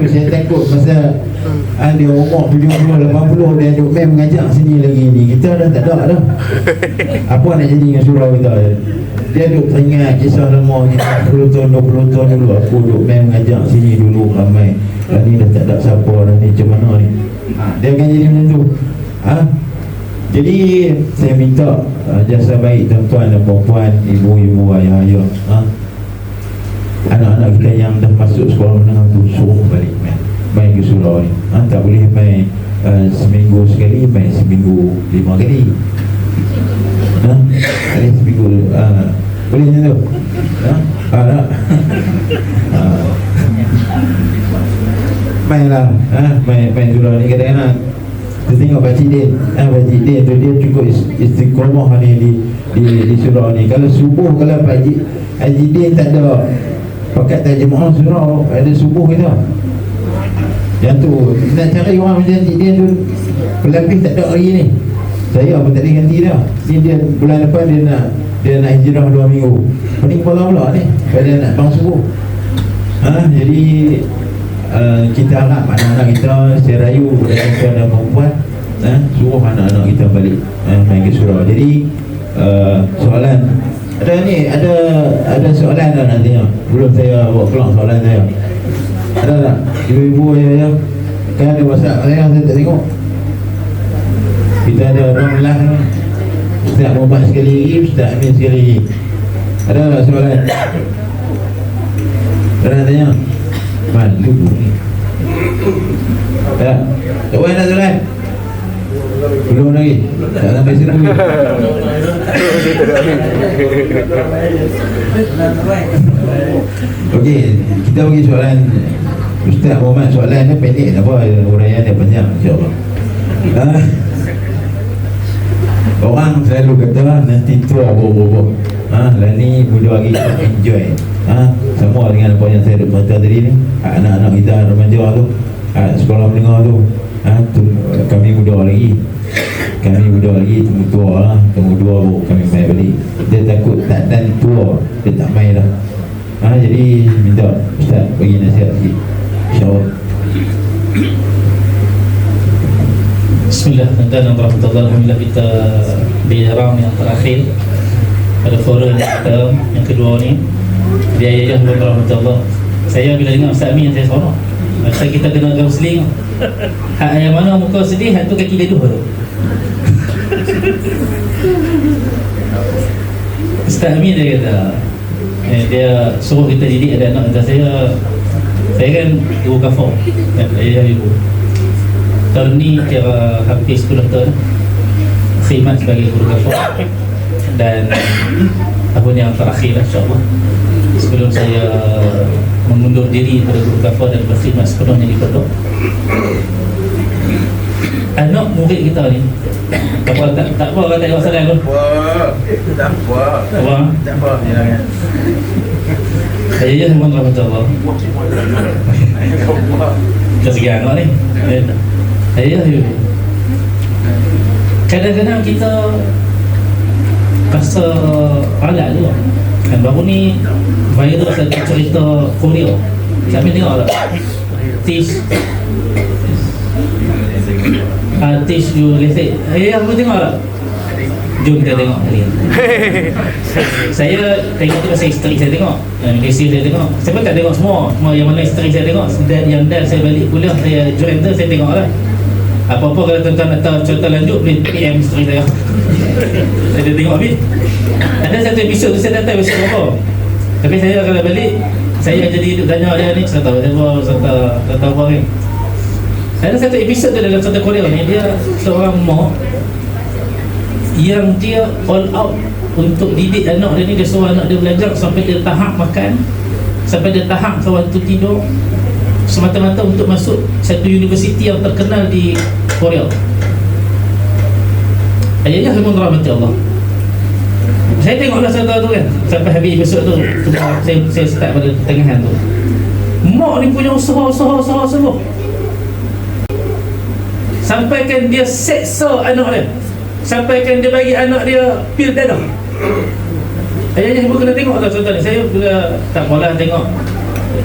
Saya takut masa dia umur 70-80 dia duk main mengajak sini lagi ni. Kita dah tak ada dah. Apa nak jadi dengan surau kita? Dia duk teringat kisah lama kita 10 tahun 20 tahun dulu. Aku duk main mengajak sini dulu ramai. Dan ni dah tak ada siapa dah ni, macam mana ni? Dia akan jadi macam tu. Jadi saya minta jasa baik tuan-tuan dan puan-puan, ibu-ibu, ayah-ayah, anak-anak kita yang dah masuk sekolah menengah tu, suruh balik main ke surau ni. Tak boleh main seminggu sekali, main seminggu 5 kali. Ada seminggu boleh macam tu? Mainlah, main surau ni. Kadang-kadang kita tengok Pakcik Din tu, dia cukup istiqomah ni di surau ni. Kalau subuh, kalau Pakcik Haji Din tak ada Pakatan Jemaah Surau, ada subuh kita. Yang tu nak cari orang macam Haji Din tu, pelapis tak ada hari ni. Saya pun tak ada ganti dah. Ni dia bulan depan dia nak hijrah 2 minggu. Pening kepala pula ni, pada nak bang subuh. Jadi kita harap anak-anak kita, saya rayu tuan dan perempuan, suruh anak-anak kita balik main ke surau. Jadi soalan ada soalan dah nantinya, belum saya bawa keluar soalan saya. Ada tak ibu-ibu, ayah-ayah? Kan ada WhatsApp saya tak tengok. Kita ada Ramlah, Ustaz Muhammad sekali lagi, Ustaz Amin sekali lagi. Ada tak soalan? Ada tanya? Malu ni. Tak boleh nak soalan? Belum lagi. Tak sampai situ. Okey, kita bagi soalan Ustaz Muhammad. Soalan dia pendek, apa uraian dia panjang, insya-Allah. Orang selalu kata nanti tua bobo. Lah ni budak lagi kita enjoy. Semua dengan apa yang saya cerita tadi ni, anak-anak kita remaja tu, sekolah menengah tu, kami muda lagi. Kami berdua lagi tunggu tua lah, tunggu dua baru kami main balik. Dia takut tak dan tua, dia tak main lah. Jadi minta Ustaz bagi nasihat sikit, InsyaAllah. Bismillah, dan alhamdulillah kita di haram yang terakhir pada forum kita yang kedua ni. Dia rahmatullah. Saya bila dengar Ustaz Amin saya seronok. Pasal kita kena counselling. Hak yang mana muka sedih, hak tu kaki gaduh tu. Ustaz Amin dia kata, dia suruh kita didik ada anak. Kata saya kan ibu kafar, ayah ibu. Tahun ni kira hampir 10 tahun khidmat sebagai guru kafar. Dan tahun yang terakhir insyaAllah sebelum saya mengundur diri pada guru kafar dan berkhidmat sepenuhnya di pondok. Anak murid kita ni tak apa orang tengok salah pun. Tak apa. Ayah memang rahmatullah. Kesian anak ni. Ayah kadang-kadang kita rasa alak juga. Kan baru ni viral satu cerita Korea. Kami tengok tak? Artis you lesek. Aku tengok tak? Jom kita tengok hari ni. Saya tengok tu pasal isteri saya tengok. Isteri saya tengok. Saya pun tak tengok semua yang mana isteri saya tengok. Dan yang saya balik kuliah, saya join tu, saya tengok lah. Apa-apa kalau tuan-tuan nak cerita lanjut, boleh PM isteri saya. Saya tengok habis. Ada satu episod tu saya tak tahu episod apa. Tapi saya kalau balik, saya jadi duduk tanya dia ni, saya tahu apa ni. Ada satu episod tu dalam cerita Korea ni, dia seorang mak yang dia all out untuk didik anak dia ni. Dia suruh anak dia belajar sampai dia tahap makan, sampai dia tahap waktu tidur, semata-mata untuk masuk satu universiti yang terkenal di Korea. Ayahnya memang rahmati Allah. Saya tengoklah cerita tu kan sampai habis episod tu. Saya start pada pertengahan tu. Mak ni punya usaha. Sampaikan dia seksa anak dia, sampaikan dia bagi anak dia pil darah. Ayahnya ibu kena tengok tak cerita ni. Saya bila tak apalah tengok.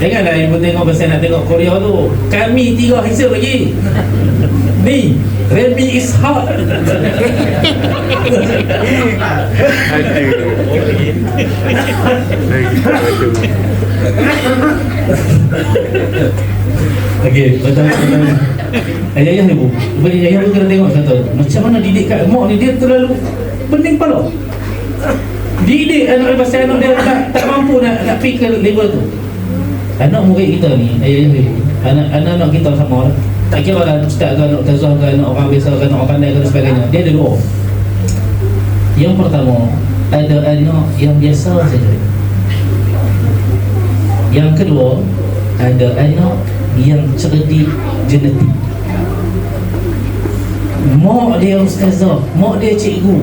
Janganlah ibu tengok pasal nak tengok Korea tu. Kami 3 hasil lagi. Ni Remy Ishak. Okey, betul. Ayah ibu kena tengok satu. Macam mana didik kat mak ni, dia terlalu pening kepala. Didik anak dia pasal anak dia tak mampu nak pergi ke level tu. Anak murid kita ni, ayah ibu, anak-anak kita sama lah. Tak kira lah ustaz ke anak tazah ke anak orang biasa ke anak orang pandai ke dan sebagainya. Dia ada 2. Yang pertama, ada anak yang biasa saja. Yang kedua, ada anak yang cerdik genetik. Mak dia ustazah, mak dia cikgu,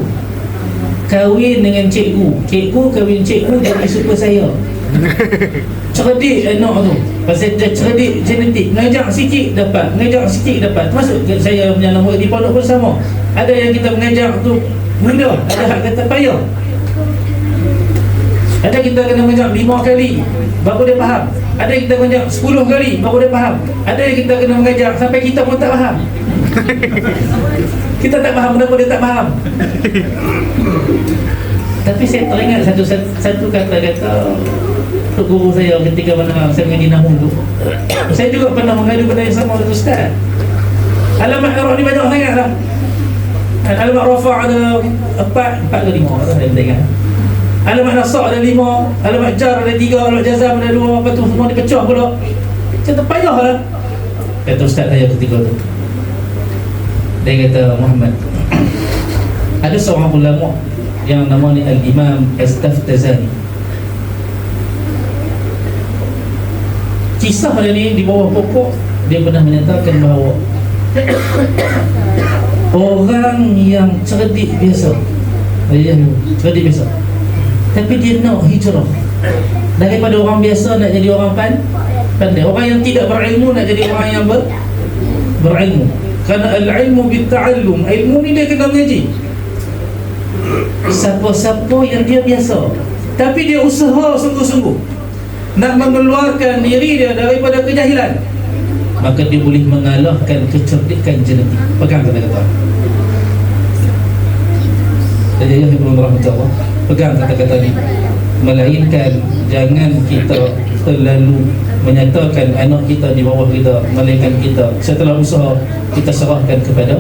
kahwin dengan cikgu kahwin cikgu, jadi super saya. Cerdik anak tu, pasal dia cerdik genetik. Mengajar sikit dapat. Termasuk saya punya anak murid di pondok pun sama. Ada yang kita mengajar tu mudah, ada hak kata payah. Ada kita kena mengajar 5 kali baru dia faham. Ada yang kita mengajar 10 kali baru dia faham. Ada yang kita kena mengajar sampai kita pun tak faham. Kita tak faham kenapa dia tak faham. Tapi saya teringat satu kata-kata untuk guru saya ketika mana saya mengaji nahwu tu. Saya juga pernah mengadu benda yang sama dengan ustaz. Alamat i'rab ni banyak sangat lah. Alamat rafa' ada 4 ke 5 saya tengok. Alamat nasab ada 5, alamat jar ada 3, alamat jazam ada 2. Lepas tu semua dipecah pula. Saya terpayah lah. Kata ustaz saya ketika tu, dia kata, Muhammad, ada seorang ulama yang namanya Al-Imam As-Taftazani. Kisah dia ni di bawah pokok, dia pernah menyatakan bahawa orang yang cerdik biasa, cerdik biasa, tapi dia nak hijrah daripada orang biasa nak jadi orang pandai. Orang yang tidak berilmu nak jadi orang yang berilmu. Kerana al-ilmu bil-ta'allum, ilmu ni dia kena mengaji. Siapa-siapa yang dia biasa tapi dia usaha sungguh-sungguh nak mengeluarkan diri dia daripada kejahilan, maka dia boleh mengalahkan kecerdikan genetik. Pegang kata-kata. Jadi ya Ibu Rahmatullah, pegang kata-kata ni. Melainkan jangan kita terlalu menyatakan anak kita di bawah kita, melainkan kita setelah usaha kita serahkan kepada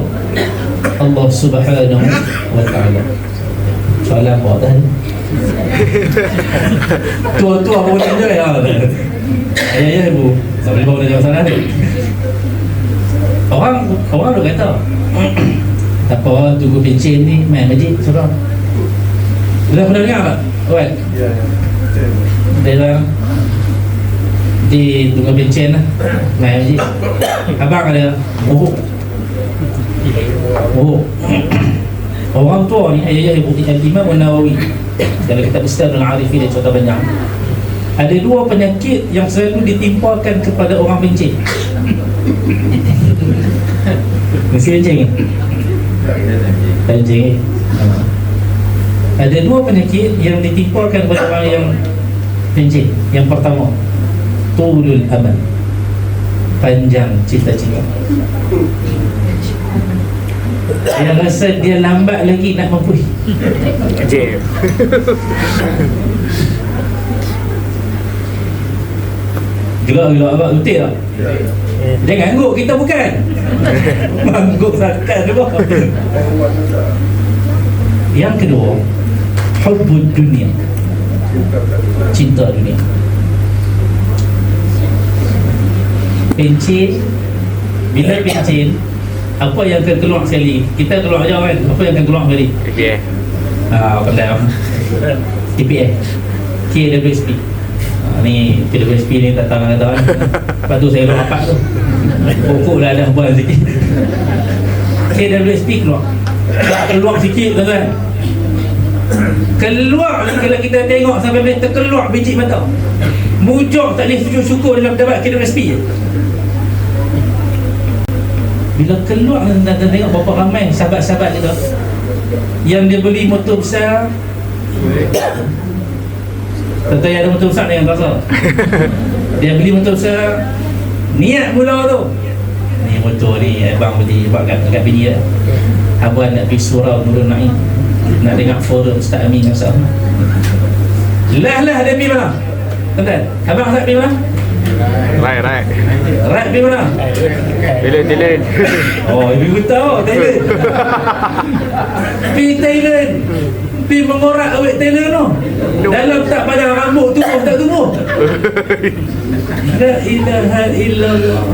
Allah Subhanahu wa ta'ala. Soalan apa dah? Tua-tua boleh je ya. Ya Ibu, tak boleh bawa dia jawab sana ni. Orang tu kata apa tunggu pencen ni main majik seorang. Dah pernah dengar tak? Kawan? Ya. Dia di tunggu pencen lah main majik. Abang ada orang tua ni ayah ibu Imam An-Nawawi dalam kitab Islam Al-Arifin dia contoh banyak. Ada dua penyakit yang selalu ditimpakan kepada orang pencen. Mesti pencen ni? Pencen ni. Ada dua penyakit yang ditimpakan kepada orang yang pencen. Yang pertama, tulul amal, panjang cita-cita. Dia rasa dia lambat lagi nak mampu. Gelak-gelak abang, betul tak? Jangan angguk, kita bukan mangguk sakan dia bang. Yang kedua, hubbud dunia, cinta dunia. Pencen, bila pencen, apa yang akan keluar sekali? Kita keluar je kan, apa yang akan keluar sekali? PPF. Pandai TPF, KWSP. Ni KWSP ni tak tahu kata kan. Lepas tu saya keluar rapat tu, pokok dah ada buat sikit. KWSP keluar, tak keluar sikit tu kan. Keluar ni kalau kita tengok sampai boleh terkeluar biji mata. Mujuk tak boleh sujud syukur dalam dapat KWSP je. Bila keluar dan tengok berapa ramai sahabat-sahabat kita yang dia beli motor besar. Tentu yang ada motor besar ni yang rasa dia beli motor besar, niat mula tu, ni motor ni abang beli buat kat bini dia. Abang nak pergi surau Nurul Naim, nak dengar forum Ustaz Amin dengan Ustaz Ahmad. Lah dia pergi mana? Tuan-tuan, abang tak pergi mana? Right. Right pergi mana? Thailand. Oh, ibu tahu Thailand. Pergi Thailand, pergi mengorak awet Thailand tu. Dalam tak padang rambut tumbuh tak tumbuh. La ilaha illallah.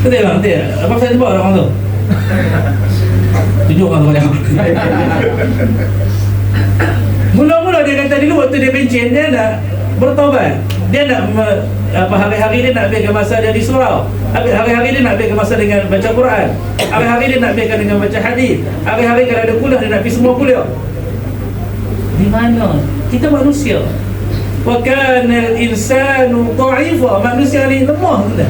Betul bang, betul. Apa saya buat orang tu? Tunjuk orang tu banyak. Mula-mula dia kata dulu waktu dia pencen, dia nak bertaubat. Dia nak hari-hari dia nak habiskan masa dia di surau. Hari-hari dia nak habiskan masa dengan baca Quran. Hari-hari dia nak habiskan dengan baca hadis. Hari-hari kalau ada kuliah dia nak pergi semua kuliah. Di mana? Kita manusia. Wa kana al-insanu dha'ifa, manusia ni lemah sudah.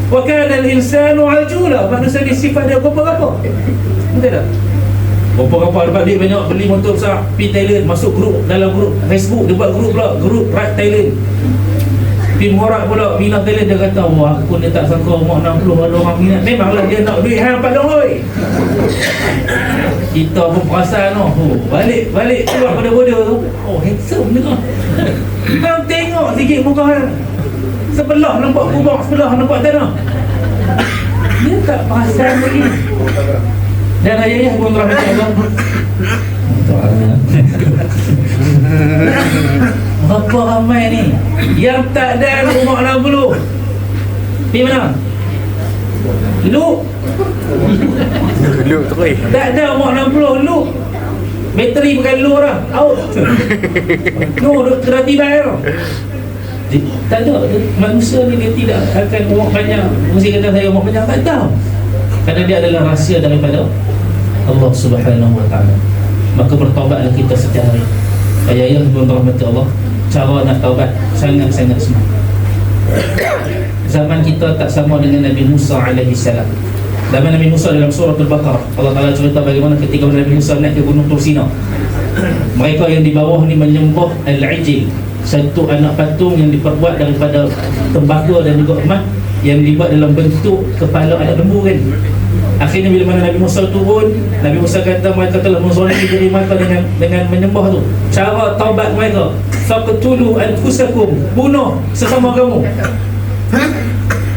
Wa kana al-insanu ajula, manusia ni sifat dia apa-apa. Betul tak? Berapa-apa dapat duit banyak, beli motor besar, pergi Thailand, masuk grup, dalam grup Facebook, dia buat grup pula, grup Right Thailand. Pergi Morak pula, minat Thailand, dia kata, wah aku ni tak sangka umur 60 ada orang minat. Memanglah dia nak duit hang padang oi. Kita pun perasan balik keluar pada border tu, oh handsome ni. Kau tengok sikit muka hang, sebelah nampak kubur, sebelah nampak tanah. Dia tak perasan lagi. Dan ayah pun rahmatullah. Berapa ramai ni yang tak ada umur 60. Pergi mana? Lu terus. tak ada umur 60. Lu bateri bukan lu dah, out. Lu dah tiba dah. Tak ada. Manusia ni dia tidak akan umur panjang. Mesti kata saya umur panjang, tak tahu. Kerana dia adalah rahsia daripada Allah Subhanahu wa ta'ala. Maka bertaubatlah kita setiap hari. Ayah pun rahmati Allah, cara nak taubat sangat-sangat senang. Zaman kita tak sama dengan Nabi Musa alaihi salam. zaman Nabi Musa dalam surah Al-Baqarah, Allah Ta'ala cerita bagaimana ketika Nabi Musa naik ke Gunung Tur Sina, mereka yang di bawah ni menyembah Al-Ijil, satu anak patung yang diperbuat daripada tembaga dan juga emas, yang dibuat dalam bentuk kepala anak lembu kan. Akhirnya bila mana Nabi Musa turun, Nabi Musa kata mereka telah menzalimi diri mereka dengan menyembah tu. Cara taubat mereka, faqtulu anfusakum, bunuh sesama kamu.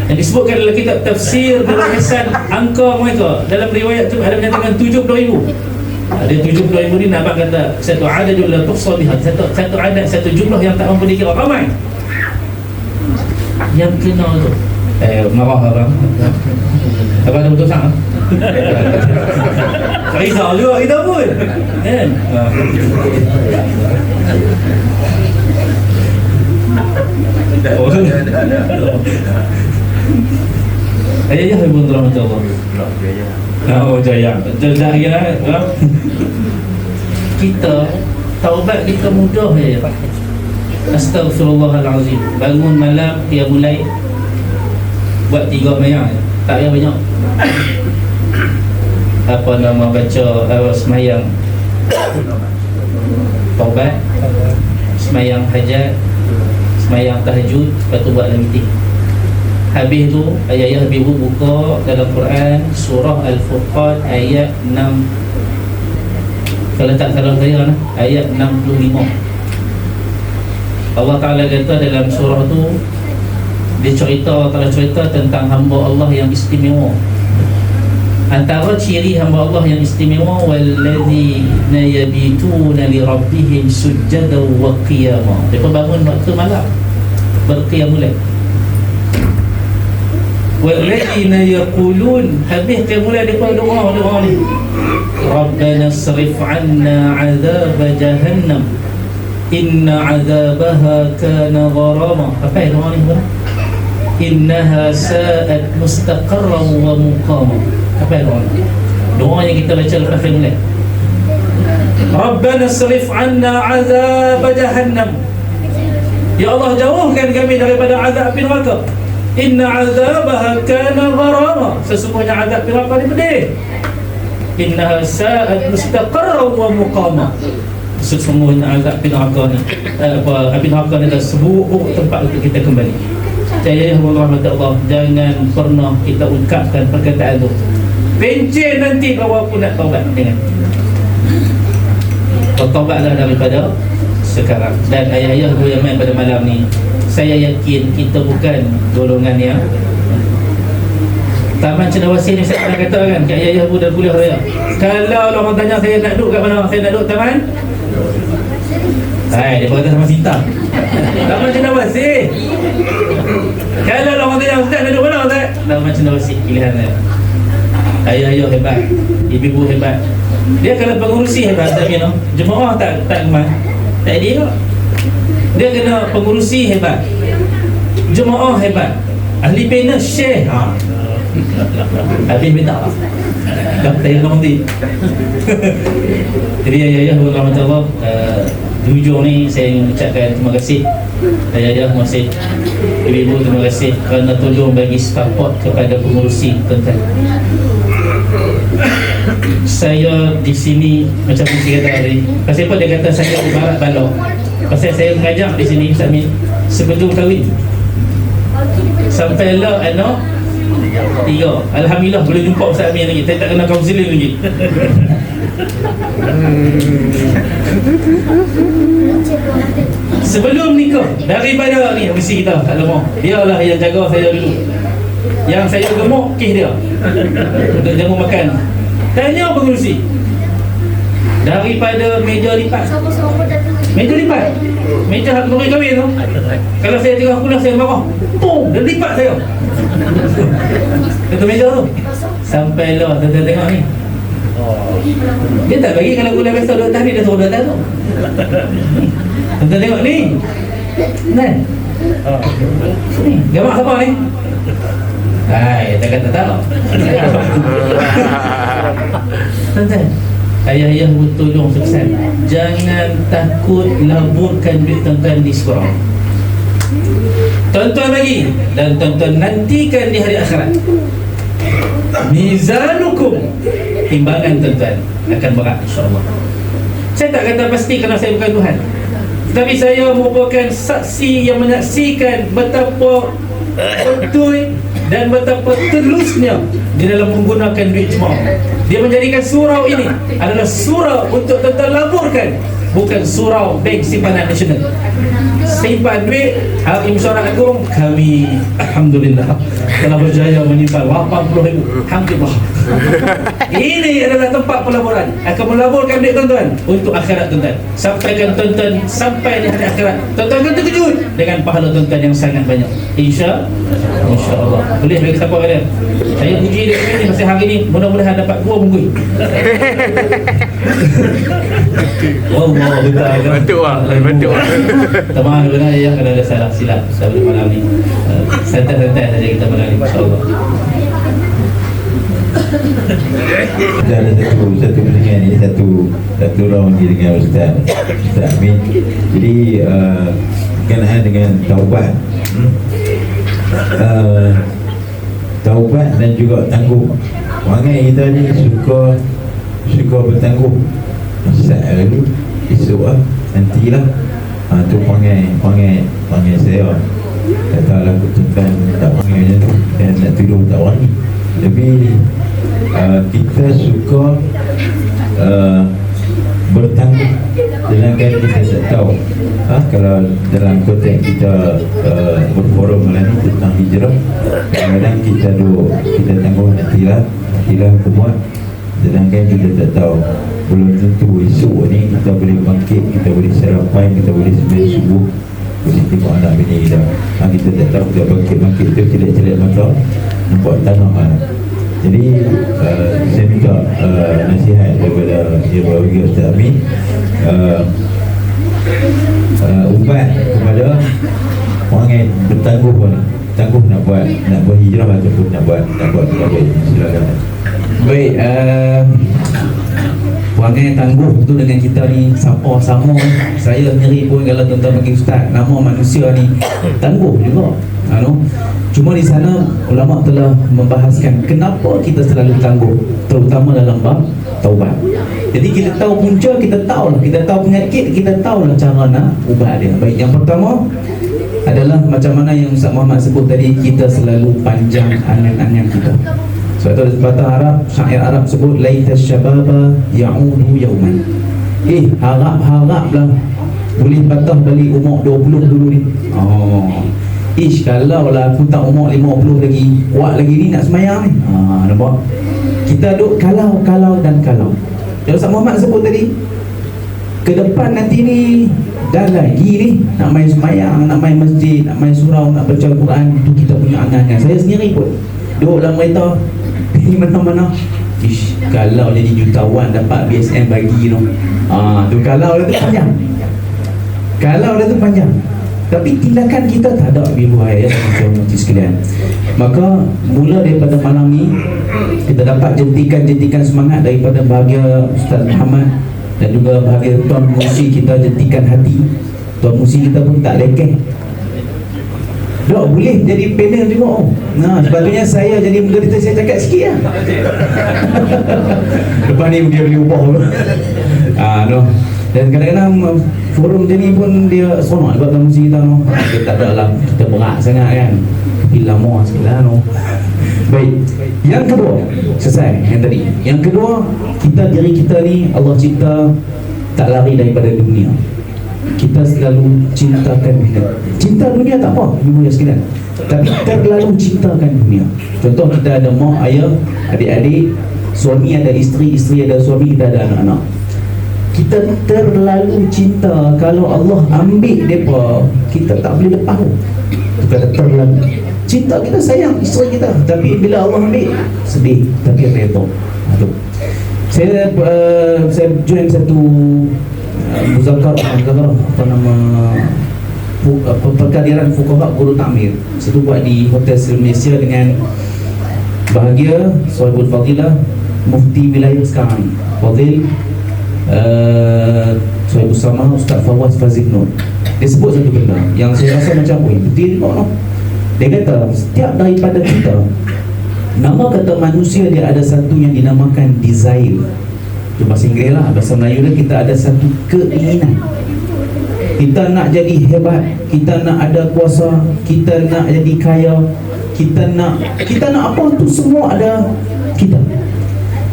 Yang disebutkan dalam kitab tafsir berdasarkan angka mereka, dalam riwayat tu ada menyatakan 70,000. Ada 70,000 ni nampak kata satu adadul la tuhsa biha, satu adad, satu jumlah yang tak mampu dikira. Ramai yang kena tu. Marah abang. Abang dah betul sangat. Tak risau juga kita pun kan. Ayah ibu rahmatullah. Oh jaya. Dah ya. Kita taubat kita mudah ya. Astaghfirullahalazim. Bangun malam dia mulai buat 3 mayang, tak payah banyak. Apa nama baca semayang taubat, semayang hajat, semayang tahajud, lepas tu buat meeting. Habis tu ayah-ayah ibu buka dalam Quran surah Al-Furqan ayat 6, kalau tak salah saya ayat 65. Allah Ta'ala kata dalam surah tu, dia cerita tentang hamba Allah yang istimewa. Antara ciri hamba Allah yang istimewa, walladzina yabituna li rabbihim sujjadan wa qiyama. Dia bangun waktu malam berqiyamul lail. Walladzina yaqulun, habis qiyamul lail dia doa ni, Rabbana srif 'anna 'adzab jahannam inna 'adzabaha kana gharama. Apa itu doa ni? Innaha sa'at mustaqarran wa muqama. Apa doa? Doa yang kita baca lepas qiyamul. Rabbana srif 'anna 'adzab jahannam. Ya Allah, jauhkan kami daripada azab api neraka. Inna 'adzabaha kana gharama. Sesungguhnya azab api neraka ni pedih. Innaha sa'at mustaqarran wa muqama. Sesungguhnya azab api neraka ni api neraka ni adalah seburuk tempat untuk kita kembali. Saya rahmatullah, jangan pernah kita ungkapkan perkataan tu. Pencen nanti bawa pun nak taubat. Jangan. Taubatlah daripada sekarang. Dan ayah-ayah ibu yang main pada malam ni, saya yakin kita bukan golongan yang Taman Cenderawasih ni. Saya pernah katakan kat ayah-ayah ibu dan kuliah saya, kalau orang tanya saya nak duduk kat mana, saya nak duduk Taman. Hai, dia berkata sama Sinta, Taman Cenderawasih. Kalau orang tanya Ustaz nak duduk mana, Ustaz? Taman Cenderawasih. Pilihan saya. Ayah-ayah hebat, ibu-ibu hebat. Dia kalau pengurusi hebat, tapi no, jemaah tak kemas. Tak dia. Dia kena pengurusi hebat, jemaah hebat, ahli panel share. Habis minta kata yang nanti. Jadi ayah-ayah rahmatullah, di hujung ni saya ingin ucapkan terima kasih ayah-ayah, masih ibu-ibu, terima kasih kerana tolong bagi support kepada pengurusi tentang. Saya di sini macam saya kata tadi, pasal apa dia kata saya ibarat balok, pasal saya mengajar di sini Ustaz Min sebelum kahwin sampai lah anak 3. Alhamdulillah boleh jumpa Ustaz Min lagi. Saya tak kena kaunseling lagi. Sebelum nikah, daripada ni mesti kita tak lemah. Dialah yang jaga saya dulu. Yang saya gemuk kes dia untuk jamu makan. Tanya pengurusi. Daripada meja lipat, meja hak keluarga kahwin tu, kalau saya tengah kuliah saya marah, pum, dia lipat saya kata meja tu. Sampailah tuan-tuan tengok ni, dia tak bagi kalau kuliah biasa duduk atas ni, dia suruh duduk atas tu. Tuan-tuan tengok ni kan, ni gamak siapa ni? Hai, tak kata tahu. Tuan-tuan, ayah-ayah tolong sukses. Jangan takut laburkan duit tuan-tuan di sekolah. Tuan-tuan bagi dan tuan-tuan nantikan di hari akhirat. mizanukum, timbangan tuan-tuan akan berat insya-Allah. Saya tak kata pasti kerana saya bukan Tuhan, tapi saya merupakan saksi yang menyaksikan betapa betul dan betapa telusnya di dalam menggunakan duit jemaah. Dia menjadikan surau ini adalah surau untuk tuan-tuan laburkan, bukan surau bank simpanan nasional. Simpan duit hari mesyuarat agung, kami alhamdulillah telah berjaya menyimpan 80,000. Alhamdulillah. Ini adalah tempat pelaburan. Akan melaburkan duit tuan-tuan untuk akhirat tuan-tuan. Sampaikan tuan-tuan sampai di hari akhirat. Tuan-tuan akan terkejut dengan pahala tuan-tuan yang sangat banyak. InsyaAllah. Boleh bagi siapa kata? Saya puji dia ini masa hari ini, mudah-mudahan dapat 2 bungkus. Allah betul. Betul lah, betul. Maaf benar ya kalau ada salah silap pada malam ni. Santai-santai saja kita malam ni, insya-Allah. Kita ada satu dengan ini satu round ni dengan Ustaz Amin. Jadi berkenaan dengan taubat, taubat dan juga tangguh. Orang kita ni suka bertangguh. Masa lalu esok nantilah tu panggil saya, katalah tuan tak panggil macam tu dan nak tidur tak berani. Tapi kita suka bertangguh, sedangkan kita tak tahu kalau dalam konteks kita berforum malam ni tentang hijrah, kadang-kadang kita tangguh nantilah buat, sedangkan kita tak tahu belum tentu esok ni kita boleh bangkit, kita boleh sarapan, kita boleh sembahyang subuh, boleh tengok anak bini kita. Kita tak tahu kita bangkit tu celak-celak mata nampak tanah. Jadi saya minta nasihat daripada Yang Berbahagia Ustaz Amin, ubat kepada orang yang bertangguh nak buat hijrah ataupun nak buat taubat. Silakan. Baik, orang yang tangguh tu dengan kita ni siapa sama. Saya sendiri pun kalau tuan-tuan panggil Ustaz, nama manusia ni tangguh juga. Cuma di sana ulama telah membahaskan kenapa kita selalu tangguh, terutama dalam bab taubat. Jadi kita tahu punca, kita tahu penyakit, kita tahulah cara nak ubat dia. Baik, yang pertama adalah macam mana yang Ustaz Muhammad sebut tadi, kita selalu panjang angan-angan kita. Sebab tu ada pepatah Arab, syair Arab sebut laita syababa ya'udu yauman. Harap-haraplah boleh patah balik umur 20 dulu ni. Kalau lah aku tak umur 50 lagi, kuat lagi ni nak semayang ni. Nampak? Kita duk kalau dan kalau. Yang Ustaz Muhammad sebut tadi, ke depan nanti ni dah lagi ni nak main semayang, nak main masjid, nak main surau, nak baca Al-Quran. Itu kita punya angan-angan. Saya sendiri pun duduk dalam kereta di mana-mana, kalau jadi jutawan dapat BSM bagi tu. Tu kalau dah tu panjang. Kalau dah tu panjang. Tapi tindakan kita tak ada bibuai ya tuan-tuan sekalian. Maka mula daripada malam ni kita dapat jentikan semangat daripada bahagia Ustaz Muhammad dan juga bahagia Tuan Musi kita, jentikan hati. Tuan Musi kita pun tak lekeh. Tak boleh jadi panel juga. Sepatutnya saya jadi moderator, saya cakap sikit lah. Lepas ni dia beli upah tu. Dan kadang-kadang forum macam ni pun dia seronok buat dalam musik kita no. Dia tak ada lah, kita berat sangat kan. Tapi lama sikit lah no. Baik, yang kedua, selesai yang tadi. Yang kedua, diri kita ni Allah cipta tak lari daripada dunia. Kita selalu cintakan dunia. Cinta dunia tak apa, ibu ya sekalian, tapi terlalu cintakan dunia. Contoh, kita ada mak, ayah, adik-adik, suami ada isteri, isteri ada suami, kita ada anak-anak. Kita terlalu cinta. Kalau Allah ambil mereka, kita tak boleh lepas. Kita terlalu cinta, kita sayang isteri kita, tapi bila Allah ambil, sedih tapi redha. Saya join satu muzakarah apa nama perkadiran fuqaha guru takmir. Satu buat di Hotel Malaysia dengan bahagia Sahibul Fadilah Mufti wilayah sekarang Fadil Sahibul Sama Ustaz Fawaz Fazil Nur. Dia sebut satu benda yang saya rasa macam betul juga no. Dia kata setiap daripada kita Nama kata manusia dia ada satu yang dinamakan desire. Itu bahasa Inggeris lah. Bahasa Melayu dia kita ada satu keinginan. Kita nak jadi hebat, kita nak ada kuasa, kita nak jadi kaya, kita nak apa tu semua ada kita.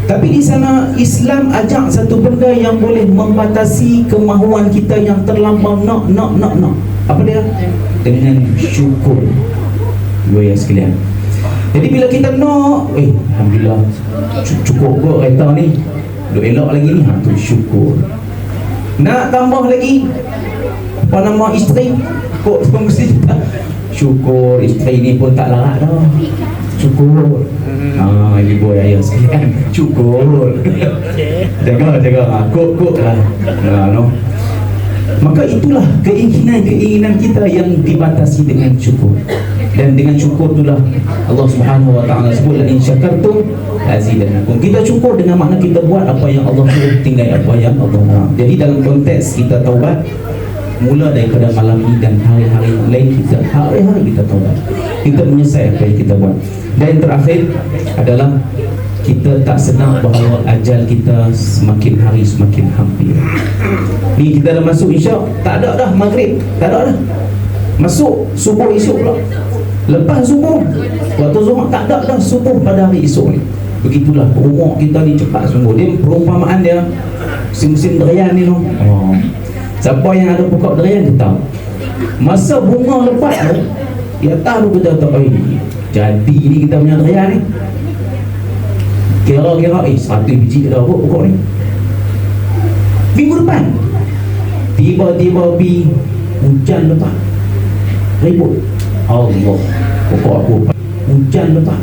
Tapi di sana Islam ajak satu benda yang boleh membatasi kemahuan kita yang terlampau nak. Apa dia? Dengan syukur. Dua yang sekalian. Jadi bila kita nak, alhamdulillah cukup kot kereta ni, duk elok lagi ni, tu syukur. Nak tambah lagi apa nama isteri, kok mesti syukur. Isteri ni pun tak larat dah, syukur. Ibu ayah sekalian, syukur. Jaga kok lah. No. Maka itulah keinginan kita yang dibatasi dengan syukur. Dan dengan syukur itulah Allah Subhanahu wa taala sebut, la in syakartum azidannakum. Kita syukur dengan makna kita buat apa yang Allah suruh, tinggal apa yang Allah nak. Jadi dalam konteks kita taubat, mula daripada malam ini dan hari-hari lain kita, hari-hari kita taubat, kita menyesal apa yang kita buat. Dan terakhir adalah kita tak sedar bahawa ajal kita semakin hari semakin hampir. Ni kita dah masuk Isyak, tak ada dah maghrib, tak ada dah. Masuk subuh esok pula. Lepas subuh, waktu Zuhur tak ada dah subuh pada hari esok ni. Begitulah umur kita ni cepat sungguh. Dia perumpamaan dia musim-musim durian ni tu. Siapa yang ada pokok durian dia tahu. Masa bunga lepas tu, di atas tu kita tahu, jadi ni kita punya durian ni. Kira-kira 100 biji dah pokok ni. Minggu depan tiba-tiba hujan lepas. Ribut. Allah, pokok aku hujan lepas.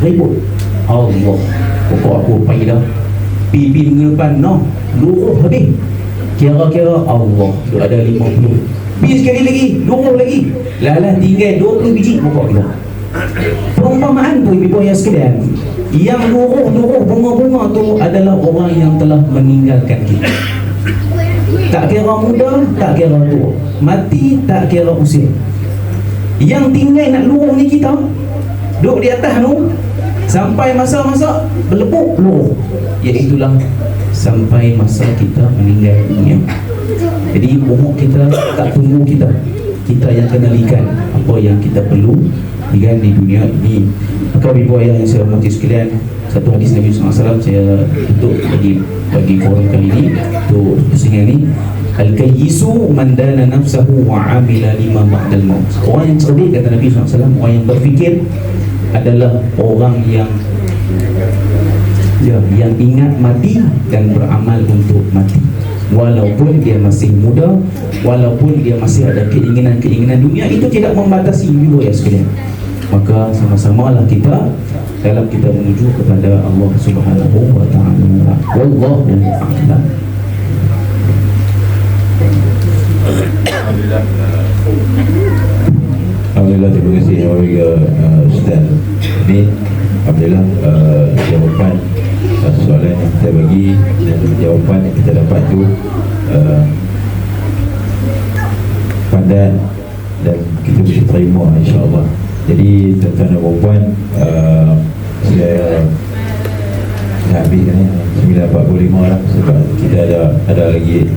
Ribut. Allah, pokok aku pagi dah. Pipi minggu depan luruh habis. Kira-kira Allah tu ada 50. Pergi sekali lagi, luruh lagi. Lalah tinggal 20 biji pokok kita. Perumpamaan tu ibu ayah sekalian, yang luruh bunga-bunga tu adalah orang yang telah meninggalkan kita. Tak kira muda, tak kira tua, mati tak kira usia. Yang tinggal nak luruh ni kita, duduk di atas tu sampai masa-masa berlepuk luruh, iaitulah sampai masa kita meninggal dunia. Jadi umur kita tak tunggu kita yang kenalikan apa yang kita perlu dengan di dunia ini. Maka ibu ayah yang saya hormati sekalian, satu hadis Nabi SAW saya tutup bagi forum kali ini, untuk pusingan ni. Al-kayyisu man dana nafsahu wa amila lima ba'dal maut. Orang yang cerdik, kata Nabi SAW, orang yang berfikir adalah orang yang ingat mati dan beramal untuk mati. Walaupun dia masih muda, walaupun dia masih ada keinginan dunia, itu tidak membatasi ibu ya sekalian. Maka sama-samalah kita dalam kita menuju kepada Allah Subhanahu wa taala. Wallahu a'lam. Alhamdulillah, terima kasih kepada Ustaz Amin. Alhamdulillah, jawapan soalan yang kita bagi dan jawapan yang kita dapat tu padat dan kita mesti terima, insya-Allah. Jadi tuan-tuan dan puan, saya dah habis kan 9.45 lah, sebab kita ada lagi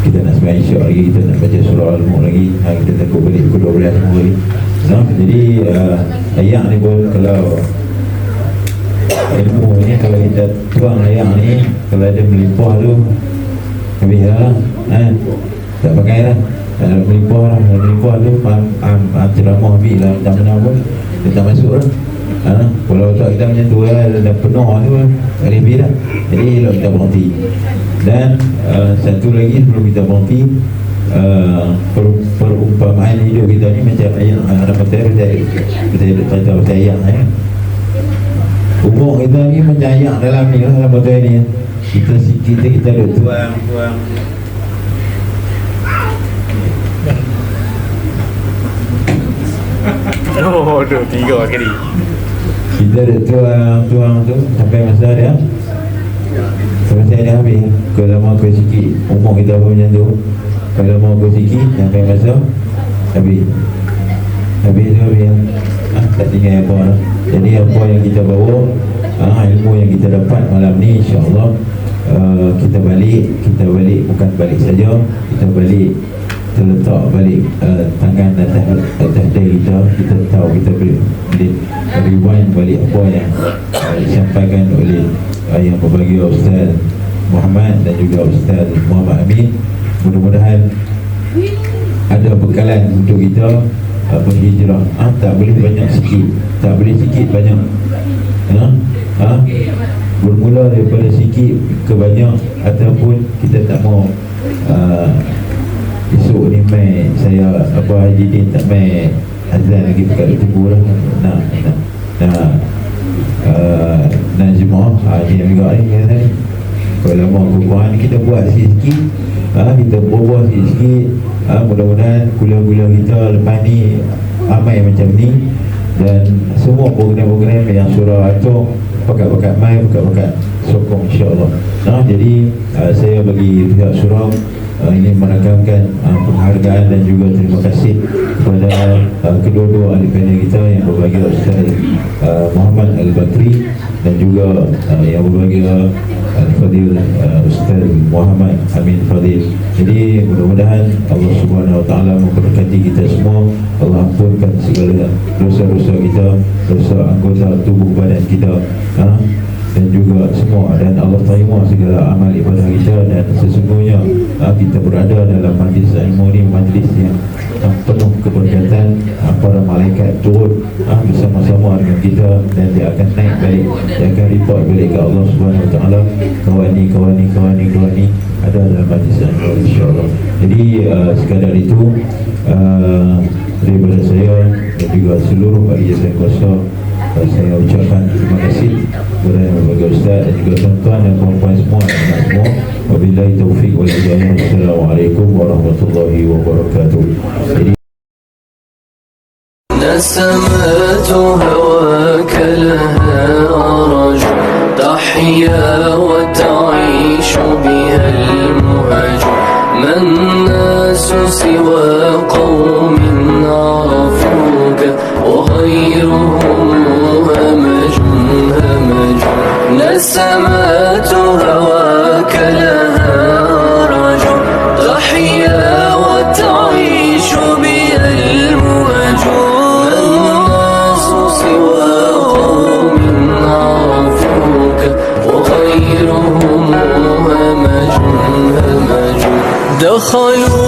kita nak sembahyang Isyak lagi, kita nak baca surah Al-Mulk lagi, kita takut balik pukul 12 semua lagi. Jadi ayat ni pun, kalau ilmu ni, kalau kita tuang ayat ni, kalau ada melimpah tu habis lah, tak pakai lah. Kalau melimpah tu ceramah habis lah, tak mana pun dia tak masuk lah. Kalau tak kita macam tu lah, dah penuh tu tak lebih dah. Jadi elok kita berhenti. Dan satu lagi sebelum kita berhenti, perumpamaan hidup kita ni macam ayat ada betul ayat umur kita ni macam ayat dalam ni lah, dalam betul ni kita duduk tuang. Oh, aduh, 3 kali. Kita duduk tuang tu sampai masa dia habis. Kalau mau ke sikit, umur kita pun macam tu. Kalau mau ke sikit sampai masa habis tu habis. tak tinggal apa lah. Jadi apa yang kita bawa, ilmu yang kita dapat malam ni, insyaAllah kita balik bukan balik saja, kita balik, kita letak balik tangan atas diri kita tahu, kita boleh rewind balik apa yang disampaikan oleh yang berbahagia Ustaz Muhammad dan juga Ustaz Muhammad Amin. Mudah-mudahan ada bekalan untuk kita berhijrah. Tak boleh banyak sikit, tak boleh sikit banyak. Bermula daripada sikit ke banyak, ataupun kita tak mau esok ni mai saya Haji Din tak mai azan lagi dekat tunggu lah. Nak jemaah dia juga ni kata ni. Kalau mau kurang kita buat sikit-sikit, kita berubah sikit-sikit. Mudah-mudahan kuliah-kuliah kita lepas ni ramai macam ni, dan semua program-program yang surah atur pakat-pakat mai, pakat-pakat sokong, insya-Allah. Jadi saya bagi pihak surau ini merakamkan penghargaan dan juga terima kasih kepada kedua-dua ahli panel kita yang berbahagia Ustaz Muhammad Al-Bakri dan juga yang berbahagia Al-Fadil Ustaz Muhammad Amin Fadil. Jadi mudah-mudahan Allah Subhanahu Wa Taala memberkati kita semua. Allah ampunkan segala dosa-dosa kita, dosa anggota tubuh badan kita, dan juga semua, dan Allah terima segala amal ibadah kita. Dan sesungguhnya kita berada dalam majlis ilmu ni, majlis yang penuh keberkatan. Para malaikat turun bersama-sama dengan kita, dan dia akan naik balik, dia akan report balik ke Allah Subhanahu Wa Taala, kawan ni ada dalam majlis ilmu, insya-Allah. Jadi sekadar itu daripada saya dan juga seluruh ahli jasa kuasa, saya ucapkan terima kasih kepada yang berbahagia Ustaz dan juga tuan-tuan dan puan-puan semua, anak semua. Wabillahi taufiq wal hidayah. Assalamualaikum warahmatullahi wabarakatuh. نسمات هواك لها أرج تحيا وتعيش بها المهج. ما الناس سوى قوم عرفوك وغيرهم همج. نسمات هواك لها أرج تحيا وتعيش بها المهج. وغيرهم همج. دخلوا